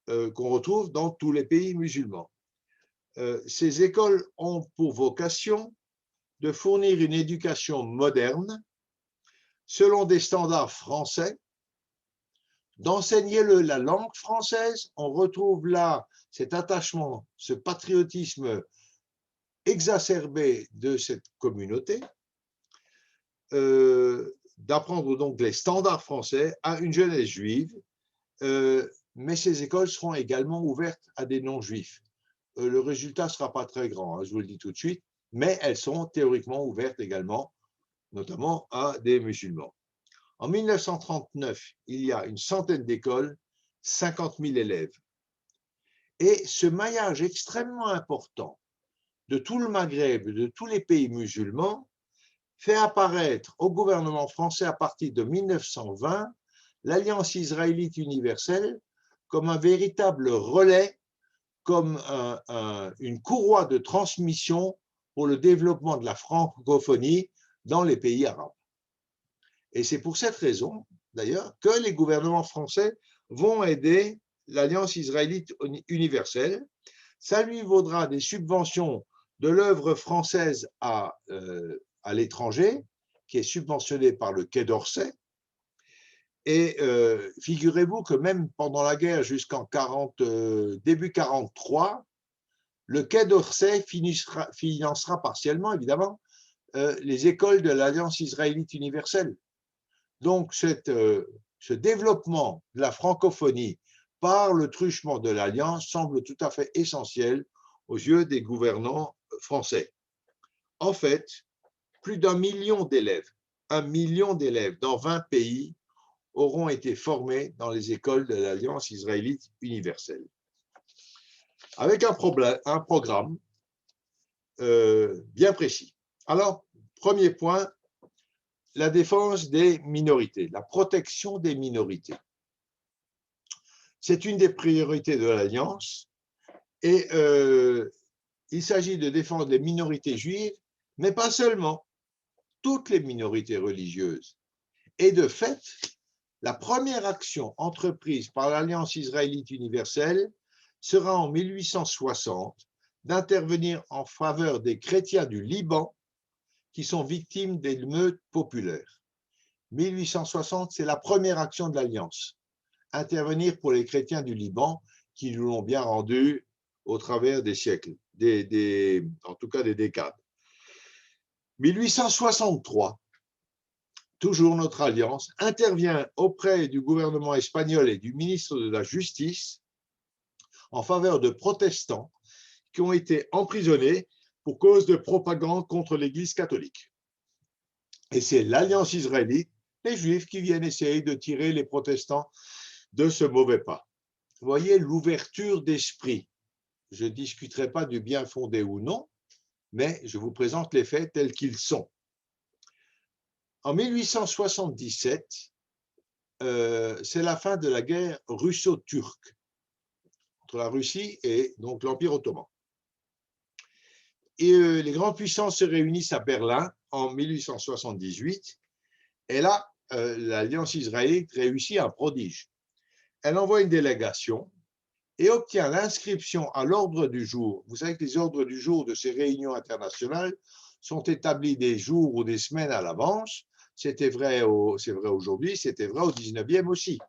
qu'on retrouve dans tous les pays musulmans. Ces écoles ont pour vocation de fournir une éducation moderne selon des standards français, d'enseigner la langue française. On retrouve là cet attachement, ce patriotisme exacerbé de cette communauté, d'apprendre donc les standards français à une jeunesse juive, mais ces écoles seront également ouvertes à des non-juifs. Le résultat ne sera pas très grand, hein, je vous le dis tout de suite, mais elles sont théoriquement ouvertes également, notamment à des musulmans. En 1939, il y a une centaine d'écoles, 50 000 élèves. Et ce maillage extrêmement important de tout le Maghreb, de tous les pays musulmans, fait apparaître au gouvernement français à partir de 1920 l'Alliance israélite universelle comme un véritable relais, comme une courroie de transmission pour le développement de la francophonie dans les pays arabes. Et c'est pour cette raison, d'ailleurs, que les gouvernements français vont aider l'Alliance israélite universelle. Ça lui vaudra des subventions de l'œuvre française à l'étranger, qui est subventionnée par le Quai d'Orsay. Et figurez-vous que même pendant la guerre jusqu'en début 1943, le Quai d'Orsay financera partiellement, évidemment, les écoles de l'Alliance israélite universelle. Donc, ce développement de la francophonie par le truchement de l'Alliance semble tout à fait essentiel aux yeux des gouvernants français. En fait, plus d'1 million d'élèves, 1 million d'élèves dans 20 pays auront été formés dans les écoles de l'Alliance israélite universelle. Avec un programme bien précis. Alors, premier point, la défense des minorités, la protection des minorités. C'est une des priorités de l'Alliance et il s'agit de défendre les minorités juives, mais pas seulement, toutes les minorités religieuses Et de fait, la première action entreprise par l'Alliance israélite universelle sera en 1860 d'intervenir en faveur des chrétiens du Liban qui sont victimes d'émeutes populaires. 1860, c'est la première action de l'Alliance, intervenir pour les chrétiens du Liban qui nous l'ont bien rendu au travers des siècles, en tout cas des décades. 1863, toujours notre alliance, intervient auprès du gouvernement espagnol et du ministre de la Justice en faveur de protestants qui ont été emprisonnés pour cause de propagande contre l'Église catholique. Et c'est l'Alliance israélite, les Juifs, qui viennent essayer de tirer les protestants de ce mauvais pas. Vous voyez l'ouverture d'esprit. Je ne discuterai pas du bien fondé ou non, mais je vous présente les faits tels qu'ils sont. En 1877, c'est la fin de la guerre russo-turque entre la Russie et donc l'Empire ottoman. Et les grandes puissances se réunissent à Berlin en 1878, et là, l'Alliance israélite réussit un prodige. Elle envoie une délégation et obtient l'inscription à l'ordre du jour. Vous savez que les ordres du jour de ces réunions internationales sont établis des jours ou des semaines à l'avance. C'est vrai aujourd'hui, c'était vrai au 19e aussi.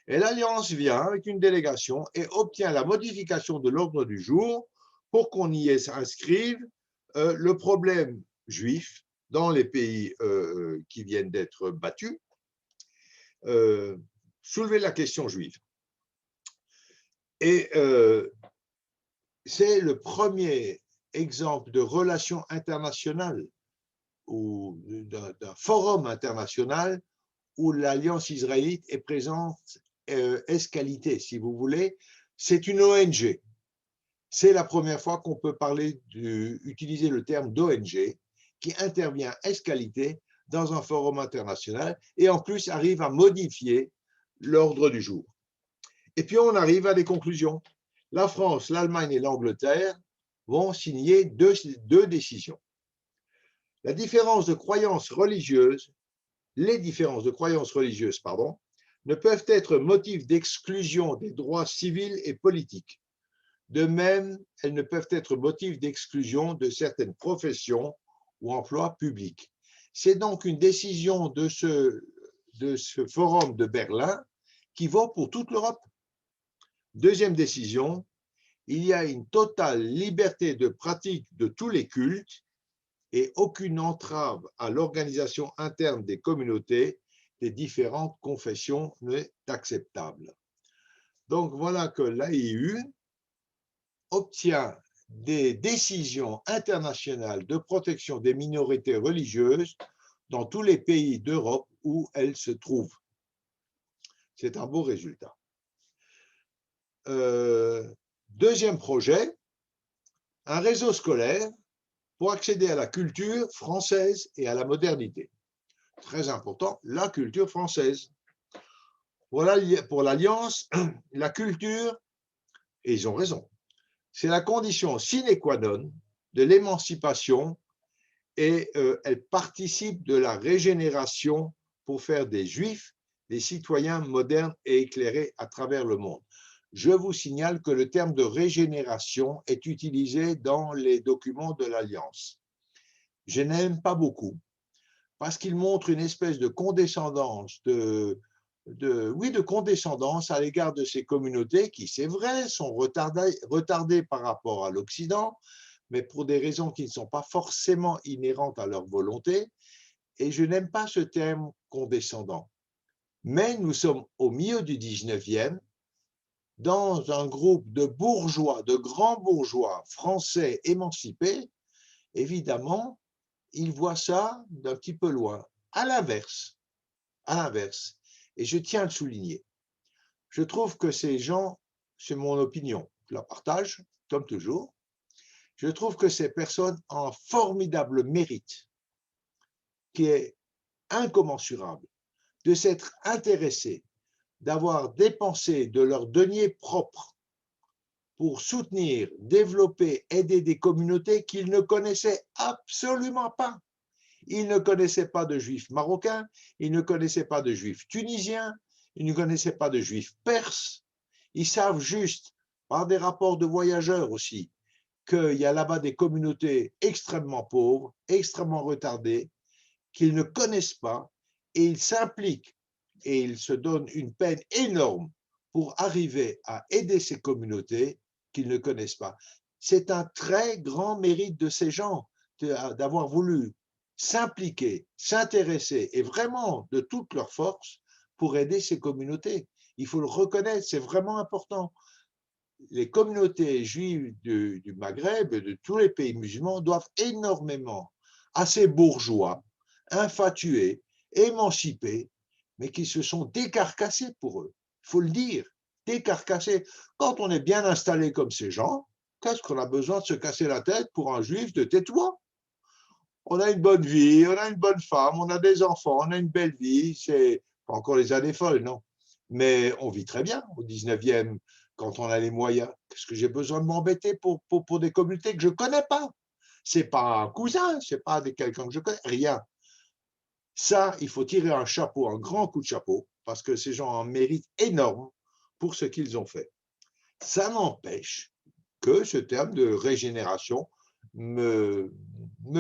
Et l'Alliance vient avec une délégation et obtient la modification de l'ordre du jour pour qu'on y inscrive le problème juif dans les pays qui viennent d'être battus, soulever la question juive. Et c'est le premier exemple de relation internationale ou d'un forum international où l'Alliance israélite est présente ès-qualité, si vous voulez. C'est une ONG. C'est la première fois qu'on peut utiliser le terme d'ONG qui intervient ès-qualité dans un forum international et en plus arrive à modifier l'ordre du jour. Et puis on arrive à des conclusions. La France, l'Allemagne et l'Angleterre vont signer deux décisions. Les différences de croyances religieuses, ne peuvent être motif d'exclusion des droits civils et politiques. De même, elles ne peuvent être motif d'exclusion de certaines professions ou emplois publics. C'est donc une décision de ce forum de Berlin qui vaut pour toute l'Europe. Deuxième décision, il y a une totale liberté de pratique de tous les cultes et aucune entrave à l'organisation interne des communautés des différentes confessions n'est acceptable. Donc voilà que l'AIU obtient des décisions internationales de protection des minorités religieuses dans tous les pays d'Europe où elles se trouvent. C'est un beau résultat. Deuxième projet, un réseau scolaire pour accéder à la culture française et à la modernité. Très important, la culture française. Voilà, pour l'Alliance, la culture, et ils ont raison, c'est la condition sine qua non de l'émancipation et elle participe de la régénération pour faire des Juifs des citoyens modernes et éclairés à travers le monde. Je vous signale que le terme de régénération est utilisé dans les documents de l'Alliance. Je n'aime pas beaucoup parce qu'il montre une espèce de condescendance, de condescendance à l'égard de ces communautés qui, c'est vrai, sont retardées par rapport à l'Occident, mais pour des raisons qui ne sont pas forcément inhérentes à leur volonté. Et je n'aime pas ce terme condescendant. Mais nous sommes au milieu du 19e, dans un groupe de bourgeois, de grands bourgeois français émancipés. Évidemment, ils voient ça d'un petit peu loin. À l'inverse, et je tiens à le souligner, je trouve que ces gens, c'est mon opinion, je la partage, comme toujours, je trouve que ces personnes ont un formidable mérite qui est incommensurable de s'être intéressés, d'avoir dépensé de leurs deniers propres pour soutenir, développer, aider des communautés qu'ils ne connaissaient absolument pas. Ils ne connaissaient pas de juifs marocains, ils ne connaissaient pas de juifs tunisiens, ils ne connaissaient pas de juifs perses. Ils savent juste, par des rapports de voyageurs aussi, qu'il y a là-bas des communautés extrêmement pauvres, extrêmement retardées, qu'ils ne connaissent pas, et ils s'impliquent et ils se donnent une peine énorme pour arriver à aider ces communautés qu'ils ne connaissent pas. C'est un très grand mérite de ces gens d'avoir voulu s'impliquer, s'intéresser, et vraiment de toute leur force pour aider ces communautés. Il faut le reconnaître, c'est vraiment important. Les communautés juives du Maghreb et de tous les pays musulmans doivent énormément à ces bourgeois infatués, émancipés, mais qui se sont décarcassés pour eux. Il faut le dire, décarcassés. Quand on est bien installé comme ces gens, qu'est-ce qu'on a besoin de se casser la tête pour un juif de Tétouan? On a une bonne vie, on a une bonne femme, on a des enfants, on a une belle vie. C'est pas encore les années folles, non. Mais on vit très bien au 19e, quand on a les moyens. Qu'est-ce que j'ai besoin de m'embêter pour des communautés que je ne connais pas? Ce n'est pas un cousin, ce n'est pas quelqu'un que je connais, rien. Ça, il faut tirer un chapeau, un grand coup de chapeau, parce que ces gens ont un mérite énorme pour ce qu'ils ont fait. Ça n'empêche que ce terme de régénération me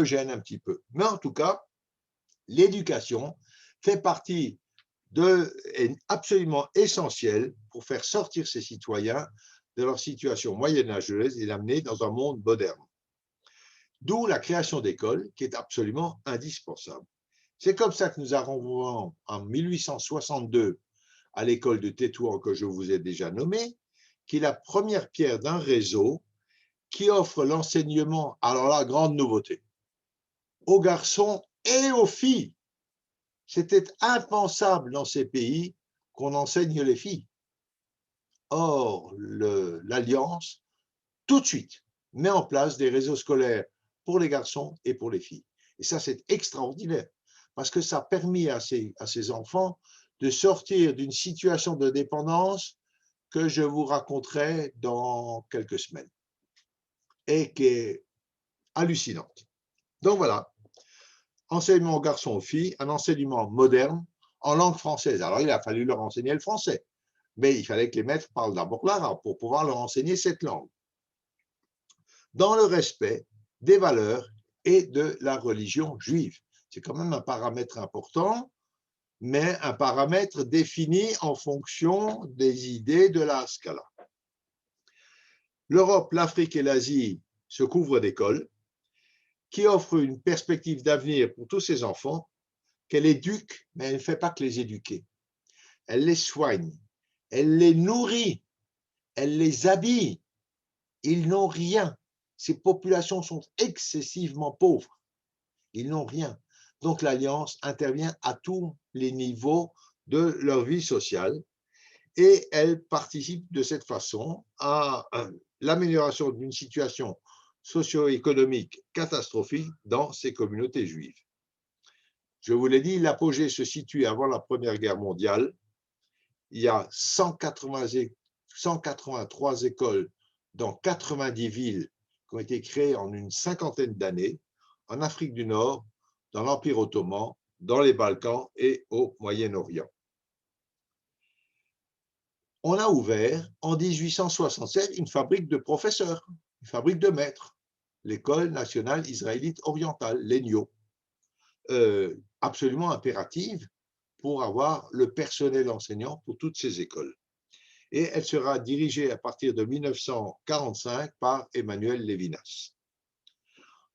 gêne un petit peu. Mais en tout cas, l'éducation fait partie est absolument essentielle pour faire sortir ces citoyens de leur situation moyenâgeuse et l'amener dans un monde moderne. D'où la création d'écoles qui est absolument indispensable. C'est comme ça que nous arrivons en 1862 à l'école de Tétouan que je vous ai déjà nommée, qui est la première pierre d'un réseau qui offre l'enseignement, alors la grande nouveauté, aux garçons et aux filles. C'était impensable dans ces pays qu'on enseigne les filles. Or, l'Alliance, tout de suite, met en place des réseaux scolaires pour les garçons et pour les filles. Et ça, c'est extraordinaire, parce que ça a permis à ces enfants de sortir d'une situation de dépendance que je vous raconterai dans quelques semaines, et qui est hallucinante. Donc voilà, enseignement aux garçons aux filles, un enseignement moderne en langue française. Alors, il a fallu leur enseigner le français, mais il fallait que les maîtres parlent d'abord l'arabe pour pouvoir leur enseigner cette langue, dans le respect des valeurs et de la religion juive. C'est quand même un paramètre important, mais un paramètre défini en fonction des idées de la Haskalah. L'Europe, l'Afrique et l'Asie se couvrent d'écoles qui offrent une perspective d'avenir pour tous ces enfants, qu'elle éduque, mais elle ne fait pas que les éduquer. Elle les soigne, elle les nourrit, elle les habille. Ils n'ont rien. Ces populations sont excessivement pauvres. Ils n'ont rien. Donc l'Alliance intervient à tous les niveaux de leur vie sociale et elle participe de cette façon à l'amélioration d'une situation socio-économique catastrophique dans ces communautés juives. Je vous l'ai dit, l'apogée se situe avant la Première Guerre mondiale. Il y a 183 écoles dans 90 villes qui ont été créées en une cinquantaine d'années, en Afrique du Nord, dans l'Empire ottoman, dans les Balkans et au Moyen-Orient. On a ouvert en 1867 une fabrique de professeurs, une fabrique de maîtres, l'École nationale israélite orientale, l'ENIO, absolument impérative pour avoir le personnel enseignant pour toutes ces écoles. Et elle sera dirigée à partir de 1945 par Emmanuel Levinas.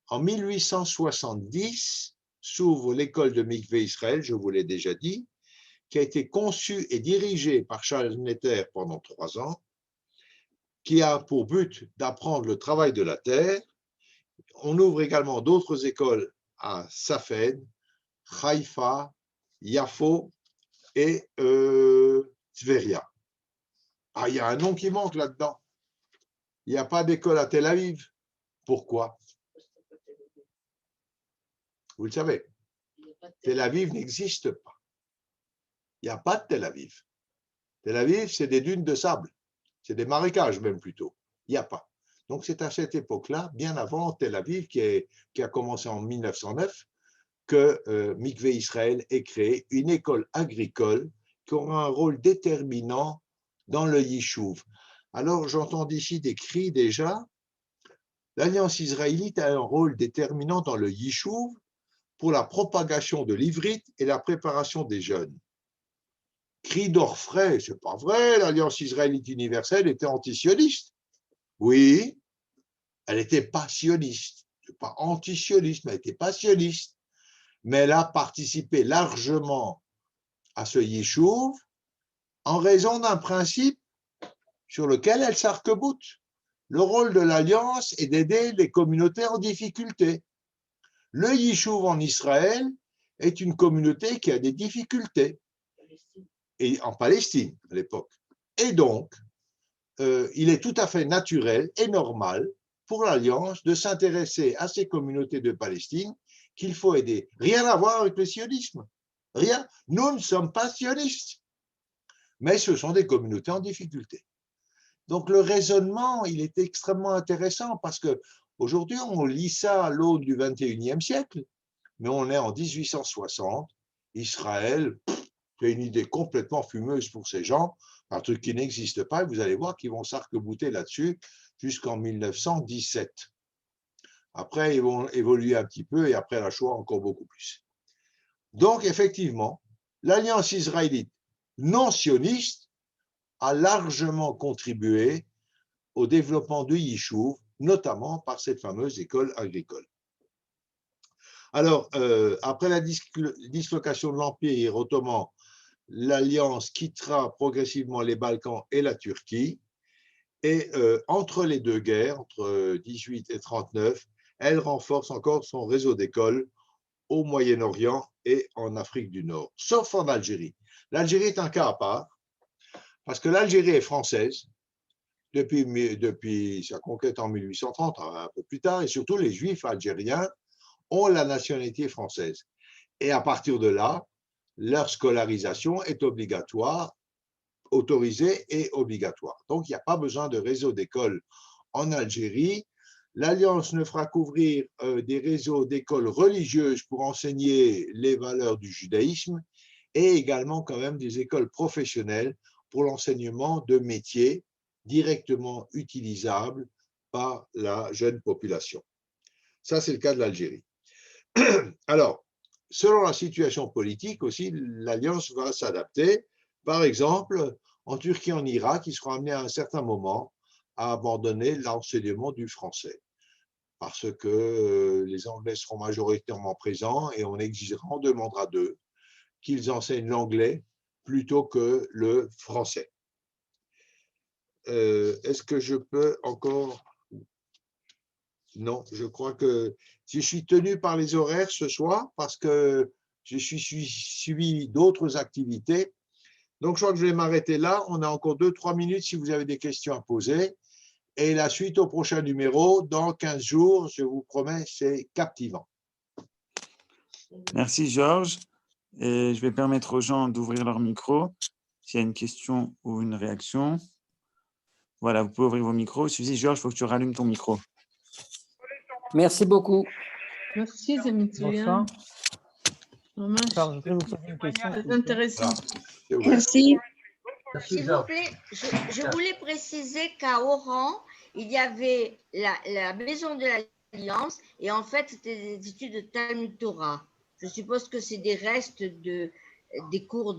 En 1870 s'ouvre l'école de Mikvé Israël, je vous l'ai déjà dit, qui a été conçue et dirigée par Charles Netter pendant 3 ans, qui a pour but d'apprendre le travail de la terre. On ouvre également d'autres écoles à Safed, Haïfa, Yafo et Tveria. Ah, il y a un nom qui manque là-dedans. Il n'y a pas d'école à Tel Aviv. Pourquoi? Vous le savez, Tel Aviv n'existe pas. Il n'y a pas de Tel Aviv. Tel Aviv, c'est des dunes de sable. C'est des marécages même plutôt. Il n'y a pas. Donc c'est à cette époque-là, bien avant Tel Aviv, qui a commencé en 1909, que Mikvé Israël ait créé une école agricole qui aura un rôle déterminant dans le Yishuv. Alors, j'entends d'ici des cris déjà. L'Alliance israélite a un rôle déterminant dans le Yishuv pour la propagation de l'ivrite et la préparation des jeunes. Cri d'orfraie, c'est pas vrai, l'Alliance israélite universelle était antisioniste. Oui, elle était pas sioniste, c'est pas antisioniste, mais elle était pas sioniste. Mais elle a participé largement à ce Yishuv en raison d'un principe sur lequel elle s'arc-boute. Le rôle de l'Alliance est d'aider les communautés en difficulté. Le Yishuv en Israël est une communauté qui a des difficultés, et en Palestine à l'époque. Et donc, il est tout à fait naturel et normal pour l'Alliance de s'intéresser à ces communautés de Palestine qu'il faut aider. Rien à voir avec le sionisme. Rien. Nous ne sommes pas sionistes, mais ce sont des communautés en difficulté. Donc le raisonnement, il est extrêmement intéressant parce que aujourd'hui on lit ça à l'aune du 21e siècle, mais on est en 1860. Israël, c'est une idée complètement fumeuse pour ces gens, un truc qui n'existe pas, et vous allez voir qu'ils vont s'arc-bouter là-dessus jusqu'en 1917. Après, ils vont évoluer un petit peu, et après la Shoah encore beaucoup plus. Donc, effectivement, l'Alliance israélite non sioniste a largement contribué au développement du Yishuv, notamment par cette fameuse école agricole. Alors, après la dislocation de l'Empire ottoman, l'Alliance quittera progressivement les Balkans et la Turquie, et entre les deux guerres, entre 18 et 39, elle renforce encore son réseau d'écoles au Moyen-Orient et en Afrique du Nord, sauf en Algérie. L'Algérie est un cas à part, parce que l'Algérie est française depuis sa conquête en 1830, un peu plus tard, et surtout les Juifs algériens ont la nationalité française. Et à partir de là, leur scolarisation est obligatoire, autorisée et obligatoire. Donc, il n'y a pas besoin de réseau d'écoles en Algérie. L'Alliance ne fera qu'ouvrir des réseaux d'écoles religieuses pour enseigner les valeurs du judaïsme et également quand même des écoles professionnelles pour l'enseignement de métiers directement utilisables par la jeune population. Ça, c'est le cas de l'Algérie. Alors, selon la situation politique aussi, l'Alliance va s'adapter. Par exemple, en Turquie et en Irak, ils seront amenés à un certain moment à abandonner l'enseignement du français parce que les Anglais seront majoritairement présents et on exigera, on demandera d'eux qu'ils enseignent l'anglais plutôt que le français. Est-ce que je peux encore… Non, je crois que je suis tenu par les horaires ce soir parce que je suis suivi d'autres activités. Donc, je crois que je vais m'arrêter là. On a encore 2-3 minutes si vous avez des questions à poser. Et la suite au prochain numéro, dans 15 jours, je vous promets, c'est captivant. Merci Georges. Et je vais permettre aux gens d'ouvrir leur micro s'il y a une question ou une réaction. Voilà, vous pouvez ouvrir vos micros. Il suffit, Georges, il faut que tu rallumes ton micro. Merci beaucoup. Merci, c'est מצוין. ממש Alors, je voudrais vous poser une question. très intéressant. Merci. Merci, S'il vous Georges. plaît, je voulais préciser qu'à Oran, il y avait la maison de l'Alliance et en fait, c'était des études de Talmud Torah. Je suppose que c'est des restes des cours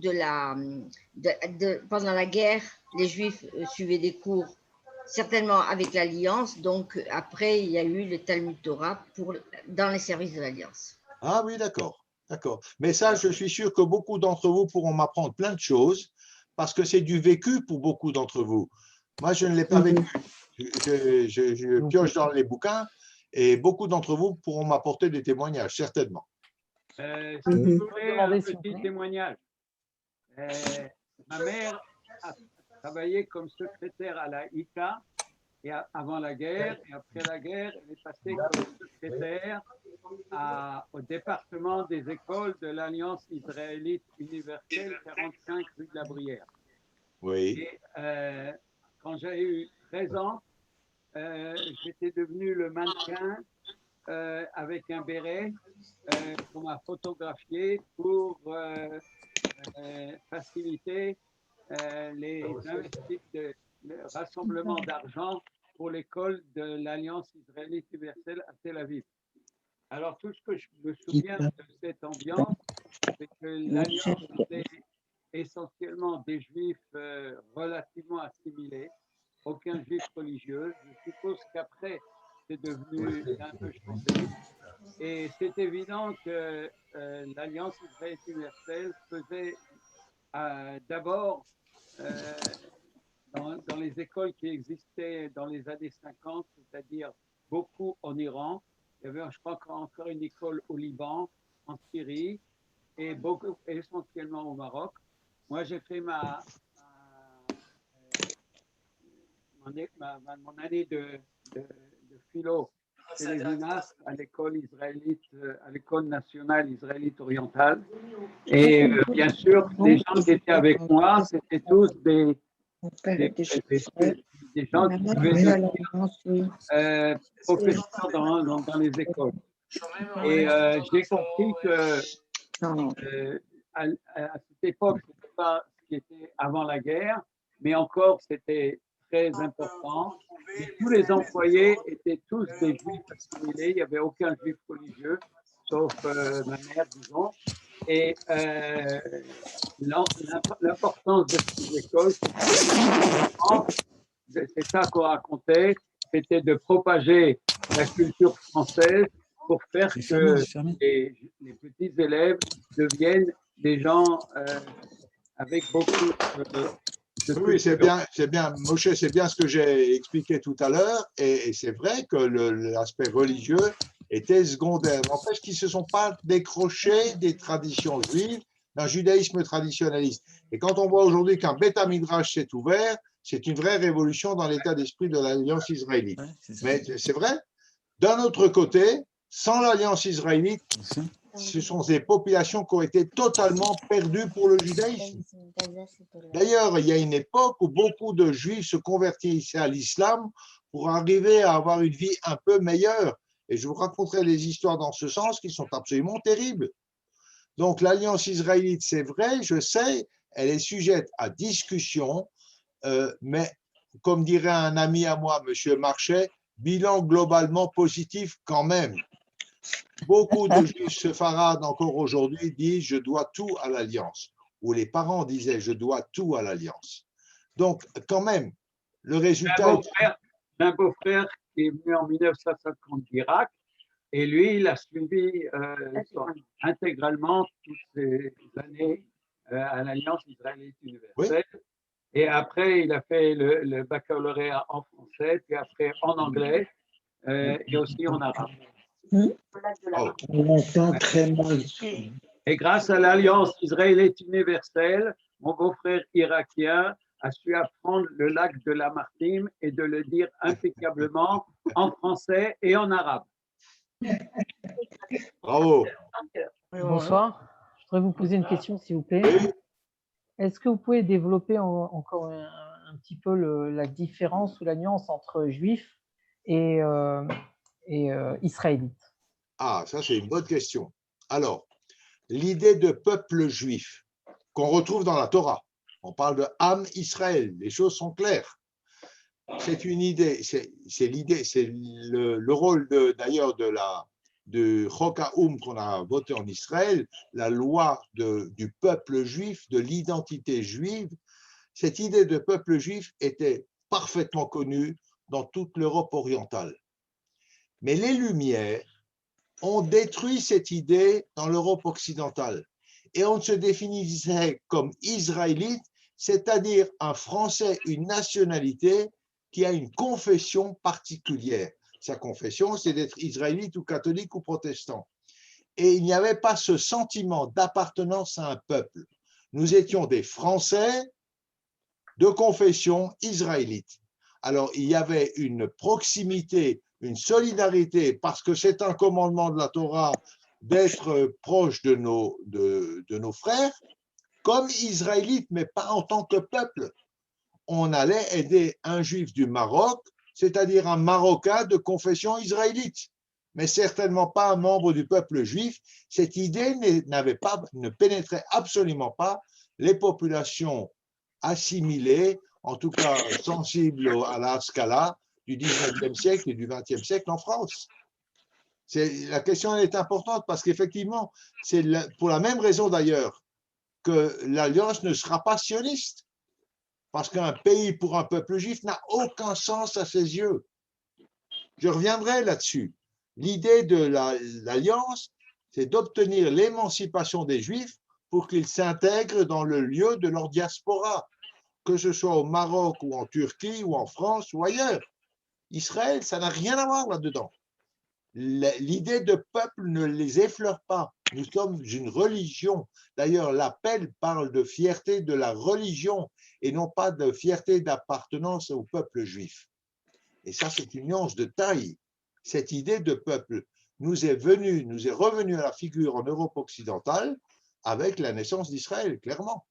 pendant la guerre. Les Juifs suivaient des cours certainement avec l'Alliance. Donc, après, il y a eu le Talmud Torah dans les services de l'Alliance. Ah oui, d'accord, d'accord. Mais ça, je suis sûr que beaucoup d'entre vous pourront m'apprendre plein de choses parce que c'est du vécu pour beaucoup d'entre vous. Moi, je ne l'ai pas vécu. Je pioche dans les bouquins et beaucoup d'entre vous pourront m'apporter des témoignages, certainement. Si vous voulez un petit témoignage. Ma mère a travaillé comme secrétaire à la ICA avant la guerre, et après la guerre, elle est passée comme secrétaire au département des écoles de l'Alliance israélite universelle, 45 rue de la Brière. Oui. Et quand j'ai eu 13 ans, j'étais devenu le mannequin avec un béret qu'on m'a photographié pour faciliter le rassemblement d'argent pour l'école de l'Alliance israélite universelle à Tel Aviv. Alors, tout ce que je me souviens de cette ambiance, c'est que l'Alliance était essentiellement des juifs relativement assimilés, aucun juif religieux. Je suppose qu'après, c'est devenu un peu changé. Et c'est évident que l'Alliance israélite universelle faisait d'abord dans les écoles qui existaient dans les années 50, c'est-à-dire beaucoup en Iran. Il y avait, je crois, encore une école au Liban, en Syrie, et beaucoup, essentiellement au Maroc. Moi, j'ai fait mon année de philo chez les UNAS à l'école israélite, à l'école nationale israélite orientale. Et bien sûr, les gens qui étaient avec moi, c'était tous des gens qui devaient devenir professeurs dans les écoles. Et j'ai compris que à cette époque, ce n'était pas ce qui était avant la guerre, mais encore c'était très important. Et tous les employés étaient tous des juifs assimilés, il n'y avait aucun juif religieux, sauf ma mère, disons. Et l'importance de ces écoles, c'est ça qu'on racontait, c'était de propager la culture française pour faire que les petits élèves deviennent des gens avec beaucoup de Oui, c'est bien, Moshe, c'est bien ce que j'ai expliqué tout à l'heure, et c'est vrai que l'aspect religieux était secondaire. N'empêche qu'ils ne se sont pas décrochés des traditions juives, d'un judaïsme traditionnaliste. Et quand on voit aujourd'hui qu'un Beth Midrash s'est ouvert, c'est une vraie révolution dans l'état d'esprit de l'Alliance israélite. Mais c'est vrai. D'un autre côté, sans l'Alliance israélite, ce sont des populations qui ont été totalement perdues pour le judaïsme. D'ailleurs, il y a une époque où beaucoup de juifs se convertissaient à l'islam pour arriver à avoir une vie un peu meilleure. Et je vous raconterai des histoires dans ce sens qui sont absolument terribles. Donc, l'Alliance israélite, c'est vrai, je sais, elle est sujette à discussion, mais comme dirait un ami à moi, M. Marchais, bilan globalement positif quand même. Beaucoup de juifs séfarades encore aujourd'hui disent « je dois tout à l'Alliance » ou les parents disaient « je dois tout à l'Alliance ». Donc, quand même, le résultat… J'ai un beau-frère qui est venu en 1950 d'Irak et lui, il a suivi intégralement toutes ces années à l'Alliance israélite universelle. Oui. Et après, il a fait le baccalauréat en français, puis après en anglais et aussi en arabe. On entend très mal. Et grâce à l'Alliance israélite universelle, mon beau-frère irakien a su apprendre le lac de Lamartine et de le dire impeccablement en français et en arabe. Bravo. Bonsoir. Je voudrais vous poser une question, s'il vous plaît. Est-ce que vous pouvez développer encore un petit peu la différence ou la nuance entre juifs et israélites? Ah, ça c'est une bonne question. Alors, l'idée de peuple juif qu'on retrouve dans la Torah, on parle de Am Israël, les choses sont claires. C'est une idée, c'est l'idée, c'est le rôle d'ailleurs de Chok HaOum qu'on a voté en Israël, la loi du peuple juif, de l'identité juive. Cette idée de peuple juif était parfaitement connue dans toute l'Europe orientale. Mais les Lumières ont détruit cette idée dans l'Europe occidentale. Et on se définissait comme israélite, c'est-à-dire un Français, une nationalité qui a une confession particulière. Sa confession, c'est d'être israélite ou catholique ou protestant. Et il n'y avait pas ce sentiment d'appartenance à un peuple. Nous étions des Français de confession israélite. Alors, il y avait une proximité, une solidarité, parce que c'est un commandement de la Torah d'être proche de nos frères, comme israélites, mais pas en tant que peuple. On allait aider un juif du Maroc, c'est-à-dire un Marocain de confession israélite. mais certainement pas un membre du peuple juif. Cette idée ne pénétrait absolument pas les populations assimilées, en tout cas sensibles à la Haskalah du 19e siècle et du 20e siècle en France. La question est importante parce qu'effectivement, c'est pour la même raison d'ailleurs que l'Alliance ne sera pas sioniste. Parce qu'un pays pour un peuple juif n'a aucun sens à ses yeux. Je reviendrai là-dessus. L'idée de l'Alliance, c'est d'obtenir l'émancipation des Juifs pour qu'ils s'intègrent dans le lieu de leur diaspora, que ce soit au Maroc ou en Turquie ou en France ou ailleurs. Israël, ça n'a rien à voir là-dedans. L'idée de peuple ne les effleure pas. Nous sommes une religion. D'ailleurs, l'appel parle de fierté de la religion et non pas de fierté d'appartenance au peuple juif. Et ça, c'est une nuance de taille. Cette idée de peuple nous est revenue à la figure en Europe occidentale avec la naissance d'Israël, clairement.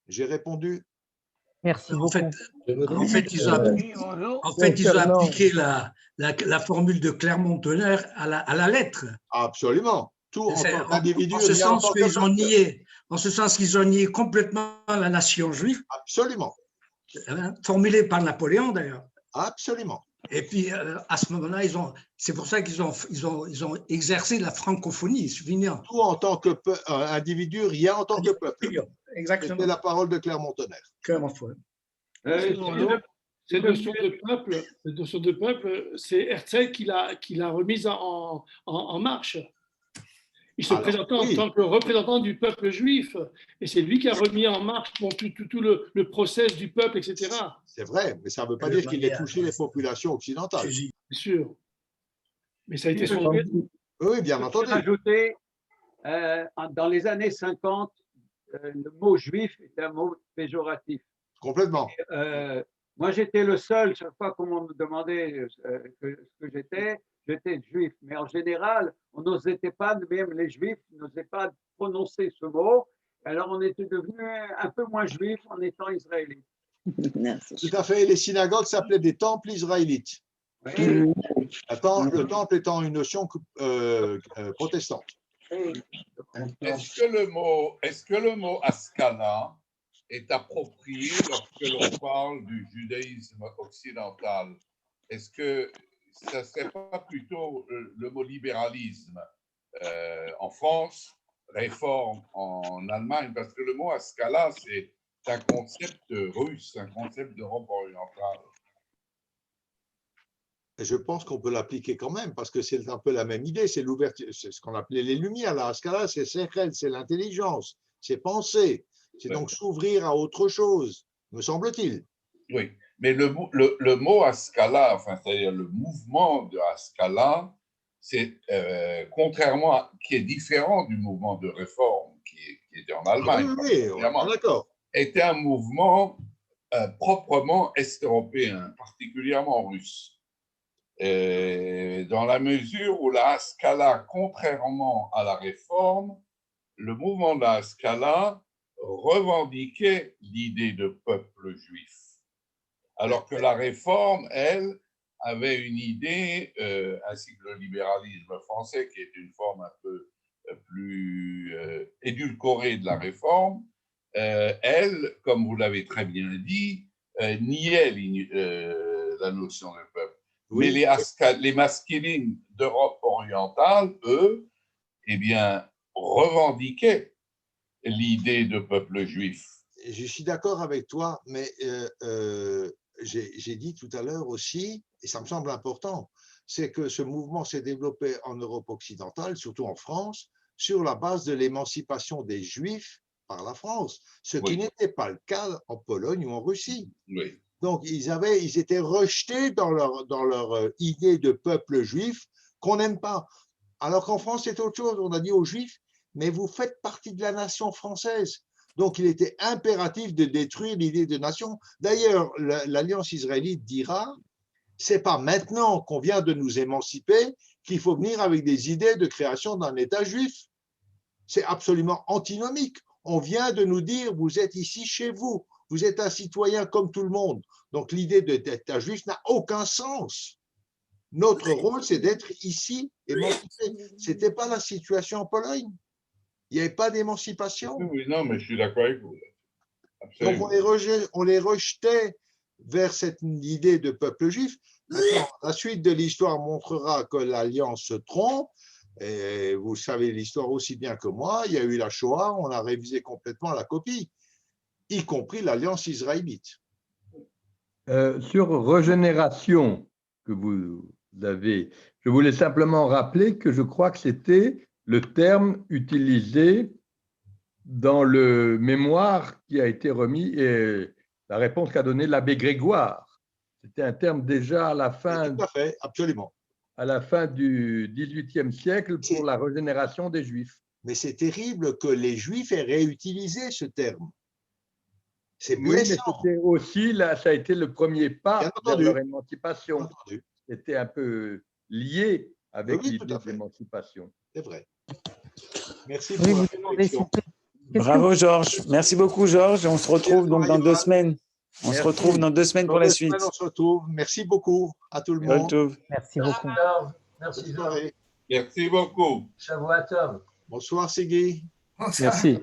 J'ai répondu. Merci beaucoup. En fait, ils ont appliqué la formule de Clermont-Tonnerre à la lettre. Absolument. Tout en tant qu'individu. En ce sens qu'ils ont nié complètement la nation juive. Absolument. Formulée par Napoléon, d'ailleurs. Absolument. Et puis, à ce moment-là, c'est pour ça qu'ils ont exercé la francophonie. Tout en tant qu'individu, rien en tant que peuple. Exactement. C'était la parole de Clermont-Tonnerre. Cette notion de peuple, c'est Herzl qui l'a remise en marche. Il se présentait en tant que représentant du peuple juif, et c'est lui qui a remis en marche tout le process du peuple, etc. C'est vrai, mais ça ne veut pas dire qu'il ait touché les populations occidentales. Bien sûr. Mais ça a été son... Oui, bien entendu. Ajouter, dans les années 50, le mot juif était un mot péjoratif. Complètement. Moi, j'étais le seul, chaque fois qu'on me demandait ce que j'étais juif. Mais en général, on n'osait pas, même les juifs n'osaient pas prononcer ce mot. Alors, on était devenu un peu moins juif en étant israélite. Tout à fait. Les synagogues s'appelaient des temples israélites. Oui. Le temple étant une notion protestante. Est-ce que le mot Haskalah est approprié lorsque l'on parle du judaïsme occidental? Est-ce que ça ne serait pas plutôt le mot libéralisme en France, réforme en Allemagne? Parce que le mot Haskalah, c'est un concept russe, un concept d'Europe orientale. Je pense qu'on peut l'appliquer quand même, parce que c'est un peu la même idée, c'est l'ouverture, c'est ce qu'on appelait les lumières. La Haskalah, c'est Sechel, c'est l'intelligence, c'est penser, c'est donc s'ouvrir à autre chose, me semble-t-il. Oui, mais le mot Haskalah, enfin, c'est-à-dire le mouvement de Haskalah, c'est qui est différent du mouvement de réforme qui était en Allemagne. Oui, d'accord. Était un mouvement proprement est-européen, particulièrement russe. Dans la mesure où la Haskalah, contrairement à la réforme, le mouvement de la Haskalah revendiquait l'idée de peuple juif, alors que la réforme, elle, avait une idée, ainsi que le libéralisme français, qui est une forme un peu plus édulcorée de la réforme, elle, comme vous l'avez très bien dit, niait la notion de peuple. Oui. Mais les masculines d'Europe orientale, eux, eh bien, revendiquaient l'idée de peuple juif. Je suis d'accord avec toi, mais j'ai dit tout à l'heure aussi, et ça me semble important, c'est que ce mouvement s'est développé en Europe occidentale, surtout en France, sur la base de l'émancipation des Juifs par la France, ce qui n'était pas le cas en Pologne ou en Russie. Oui. Donc, ils étaient rejetés dans leur idée de peuple juif qu'on n'aime pas. Alors qu'en France, c'est autre chose. On a dit aux Juifs, mais vous faites partie de la nation française. Donc, il était impératif de détruire l'idée de nation. D'ailleurs, l'Alliance israélite dira, c'est pas maintenant qu'on vient de nous émanciper qu'il faut venir avec des idées de création d'un État juif. C'est absolument antinomique. On vient de nous dire, vous êtes ici chez vous. Vous êtes un citoyen comme tout le monde. Donc, l'idée d'État juif n'a aucun sens. Notre rôle, c'est d'être ici émancipé. Ce n'était pas la situation en Pologne. Il n'y avait pas d'émancipation. Oui, non, mais je suis d'accord avec vous. Donc, on les rejetait vers cette idée de peuple juif. Maintenant, la suite de l'histoire montrera que l'Alliance se trompe. Et vous savez l'histoire aussi bien que moi. Il y a eu la Shoah, on a révisé complètement la copie, y compris l'Alliance israélite. Sur régénération que vous avez, je voulais simplement rappeler que je crois que c'était le terme utilisé dans le mémoire qui a été remis et la réponse qu'a donnée l'abbé Grégoire. C'était un terme déjà à la fin, tout à fait, absolument. À la fin du XVIIIe siècle pour la régénération des Juifs. Mais c'est terrible que les Juifs aient réutilisé ce terme. C'est oui, mais c'était aussi, là, ça a été le premier pas vers leur émancipation. C'était un peu lié avec l'idée d'émancipation. C'est vrai. Merci pour la réflexion. Bravo Georges. Merci beaucoup Georges. On se retrouve donc dans 2 semaines. On se retrouve dans 2 semaines pour la suite. On se retrouve. Merci beaucoup à tout le monde. Merci beaucoup. Merci Georges. Merci beaucoup. Shavuot Tov. Bonsoir Sigui. Merci.